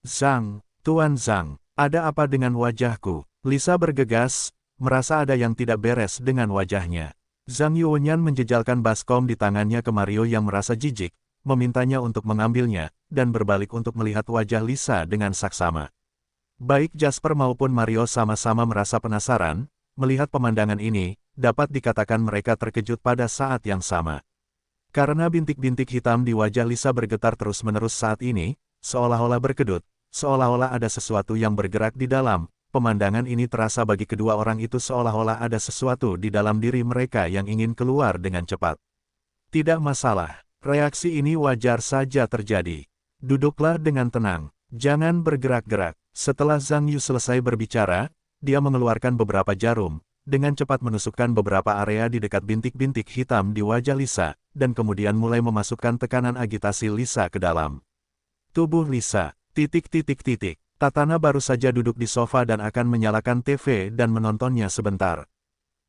[SPEAKER 1] Zhang, Tuan Zhang, ada apa dengan wajahku? Lisa bergegas, merasa ada yang tidak beres dengan wajahnya. Zhang Yuanyan menjejalkan baskom di tangannya ke Mario yang merasa jijik, memintanya untuk mengambilnya, dan berbalik untuk melihat wajah Lisa dengan saksama. Baik Jasper maupun Mario sama-sama merasa penasaran, melihat pemandangan ini, dapat dikatakan mereka terkejut pada saat yang sama. Karena bintik-bintik hitam di wajah Lisa bergetar terus-menerus saat ini, seolah-olah berkedut, seolah-olah ada sesuatu yang bergerak di dalam, pemandangan ini terasa bagi kedua orang itu seolah-olah ada sesuatu di dalam diri mereka yang ingin keluar dengan cepat. Tidak masalah, reaksi ini wajar saja terjadi. Duduklah dengan tenang, jangan bergerak-gerak. Setelah Zhang Yu selesai berbicara, dia mengeluarkan beberapa jarum, dengan cepat menusukkan beberapa area di dekat bintik-bintik hitam di wajah Lisa, dan kemudian mulai memasukkan tekanan agitasi Lisa ke dalam tubuh Lisa. Tatana baru saja duduk di sofa dan akan menyalakan TV dan menontonnya sebentar.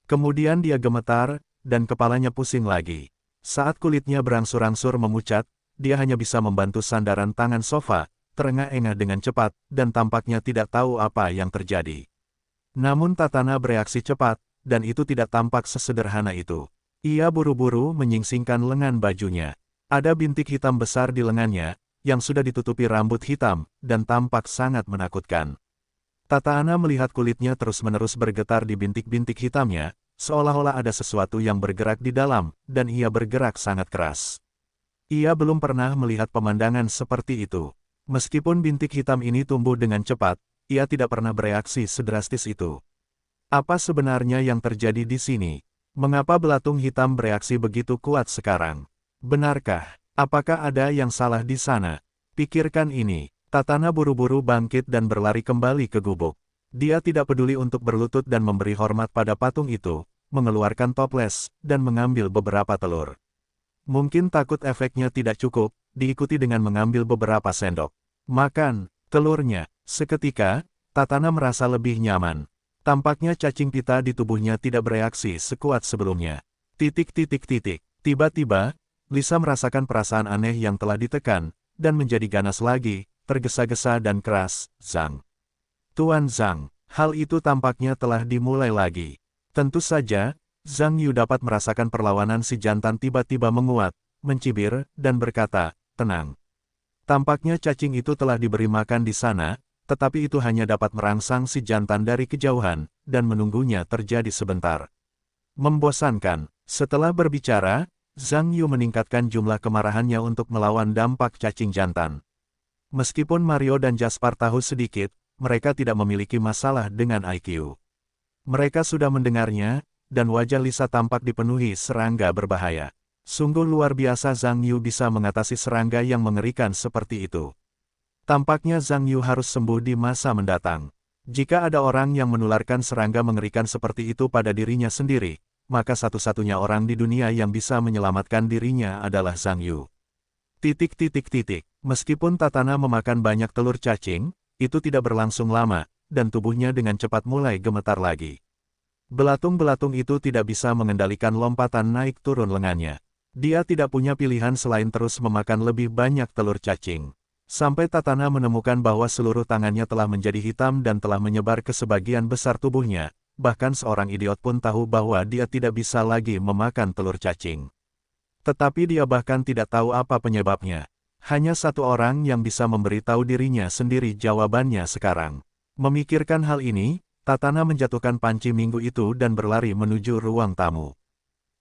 [SPEAKER 1] Kemudian dia gemetar, dan kepalanya pusing lagi. Saat kulitnya berangsur-angsur memucat, dia hanya bisa membantu sandaran tangan sofa, terengah-engah dengan cepat, dan tampaknya tidak tahu apa yang terjadi. Namun Tatana bereaksi cepat, dan itu tidak tampak sesederhana itu. Ia buru-buru menyingsingkan lengan bajunya. Ada bintik hitam besar di lengannya, yang sudah ditutupi rambut hitam, dan tampak sangat menakutkan. Tatana melihat kulitnya terus-menerus bergetar di bintik-bintik hitamnya, seolah-olah ada sesuatu yang bergerak di dalam, dan ia bergerak sangat keras. Ia belum pernah melihat pemandangan seperti itu. Meskipun bintik hitam ini tumbuh dengan cepat, ia tidak pernah bereaksi sedrastis itu. Apa sebenarnya yang terjadi di sini? Mengapa belatung hitam bereaksi begitu kuat sekarang? Benarkah? Apakah ada yang salah di sana? Pikirkan ini. Tatana buru-buru bangkit dan berlari kembali ke gubuk. Dia tidak peduli untuk berlutut dan memberi hormat pada patung itu, mengeluarkan toples, dan mengambil beberapa telur. Mungkin takut efeknya tidak cukup, diikuti dengan mengambil beberapa sendok. Makan telurnya. Seketika, Tatana merasa lebih nyaman. Tampaknya cacing pita di tubuhnya tidak bereaksi sekuat sebelumnya. Tiba-tiba, Lisa merasakan perasaan aneh yang telah ditekan, dan menjadi ganas lagi, tergesa-gesa dan keras. Zhang. Tuan Zhang, hal itu tampaknya telah dimulai lagi. Tentu saja, Zhang Yu dapat merasakan perlawanan si jantan tiba-tiba menguat, mencibir, dan berkata, tenang. Tampaknya cacing itu telah diberi makan di sana, tetapi itu hanya dapat merangsang si jantan dari kejauhan, dan menunggunya terjadi sebentar. Membosankan. Setelah berbicara, Zhang Yu meningkatkan jumlah kemarahannya untuk melawan dampak cacing jantan. Meskipun Mario dan Jasper tahu sedikit, mereka tidak memiliki masalah dengan IQ. Mereka sudah mendengarnya, dan wajah Lisa tampak dipenuhi serangga berbahaya. Sungguh luar biasa Zhang Yu bisa mengatasi serangga yang mengerikan seperti itu. Tampaknya Zhang Yu harus sembuh di masa mendatang. Jika ada orang yang menularkan serangga mengerikan seperti itu pada dirinya sendiri, maka satu-satunya orang di dunia yang bisa menyelamatkan dirinya adalah Zhang Yu. Meskipun Tatana memakan banyak telur cacing, itu tidak berlangsung lama, dan tubuhnya dengan cepat mulai gemetar lagi. Belatung-belatung itu tidak bisa mengendalikan lompatan naik turun lengannya. Dia tidak punya pilihan selain terus memakan lebih banyak telur cacing. Sampai Tatana menemukan bahwa seluruh tangannya telah menjadi hitam dan telah menyebar ke sebagian besar tubuhnya, bahkan seorang idiot pun tahu bahwa dia tidak bisa lagi memakan telur cacing. Tetapi dia bahkan tidak tahu apa penyebabnya. Hanya satu orang yang bisa memberitahu dirinya sendiri jawabannya sekarang. Memikirkan hal ini, Tatana menjatuhkan panci minggu itu dan berlari menuju ruang tamu.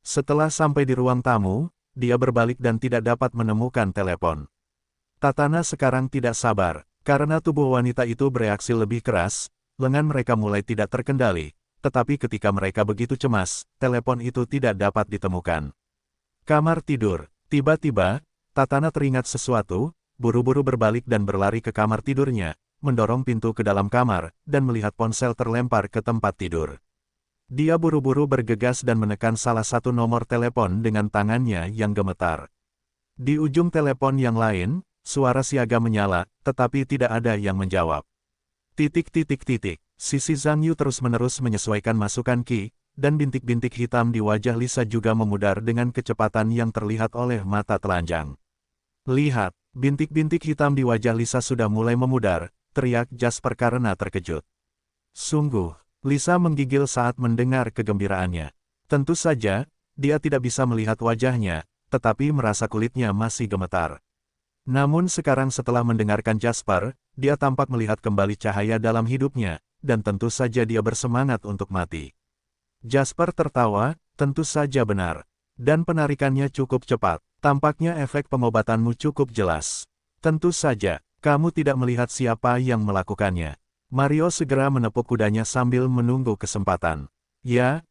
[SPEAKER 1] Setelah sampai di ruang tamu, dia berbalik dan tidak dapat menemukan telepon. Tatana sekarang tidak sabar, karena tubuh wanita itu bereaksi lebih keras, lengan mereka mulai tidak terkendali, tetapi ketika mereka begitu cemas, telepon itu tidak dapat ditemukan. Kamar tidur. Tiba-tiba, Tatana teringat sesuatu, buru-buru berbalik dan berlari ke kamar tidurnya, mendorong pintu ke dalam kamar, dan melihat ponsel terlempar ke tempat tidur. Dia buru-buru bergegas dan menekan salah satu nomor telepon dengan tangannya yang gemetar. Di ujung telepon yang lain, suara siaga menyala, tetapi tidak ada yang menjawab. Sisi Zhang Yu terus-menerus menyesuaikan masukan Qi, dan bintik-bintik hitam di wajah Lisa juga memudar dengan kecepatan yang terlihat oleh mata telanjang. Lihat, bintik-bintik hitam di wajah Lisa sudah mulai memudar, teriak Jasper karena terkejut. Sungguh, Lisa menggigil saat mendengar kegembiraannya. Tentu saja, dia tidak bisa melihat wajahnya, tetapi merasa kulitnya masih gemetar. Namun sekarang setelah mendengarkan Jasper, dia tampak melihat kembali cahaya dalam hidupnya, dan tentu saja dia bersemangat untuk mati. Jasper tertawa, tentu saja benar. Dan penarikannya cukup cepat. Tampaknya efek pengobatanmu cukup jelas. Tentu saja, kamu tidak melihat siapa yang melakukannya. Mario segera menepuk kudanya sambil menunggu kesempatan. Ya,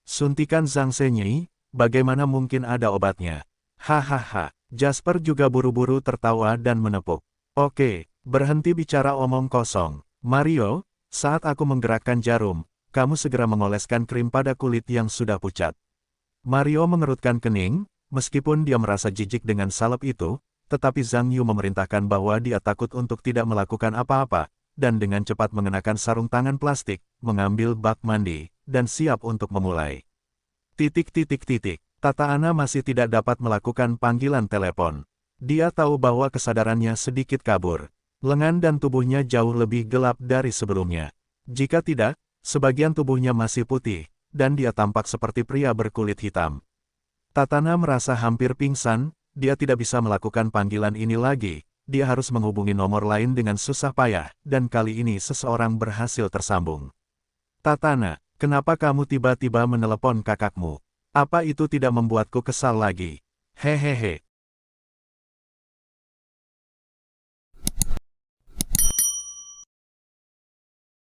[SPEAKER 1] suntikan Zhang Zhenyi, bagaimana mungkin ada obatnya? Hahaha. Jasper juga buru-buru tertawa dan menepuk. Oke, berhenti bicara omong kosong. Mario, saat aku menggerakkan jarum, kamu segera mengoleskan krim pada kulit yang sudah pucat. Mario mengerutkan kening, meskipun dia merasa jijik dengan salep itu, tetapi Zhang Yu memerintahkan bahwa dia takut untuk tidak melakukan apa-apa, dan dengan cepat mengenakan sarung tangan plastik, mengambil bak mandi, dan siap untuk memulai. Tatana masih tidak dapat melakukan panggilan telepon. Dia tahu bahwa kesadarannya sedikit kabur. Lengan dan tubuhnya jauh lebih gelap dari sebelumnya. Jika tidak, sebagian tubuhnya masih putih, dan dia tampak seperti pria berkulit hitam. Tatana merasa hampir pingsan, dia tidak bisa melakukan panggilan ini lagi. Dia harus menghubungi nomor lain dengan susah payah, dan kali ini seseorang berhasil tersambung. Tatana, kenapa kamu tiba-tiba menelepon kakakmu? Apa itu tidak membuatku kesal lagi? Hehehe,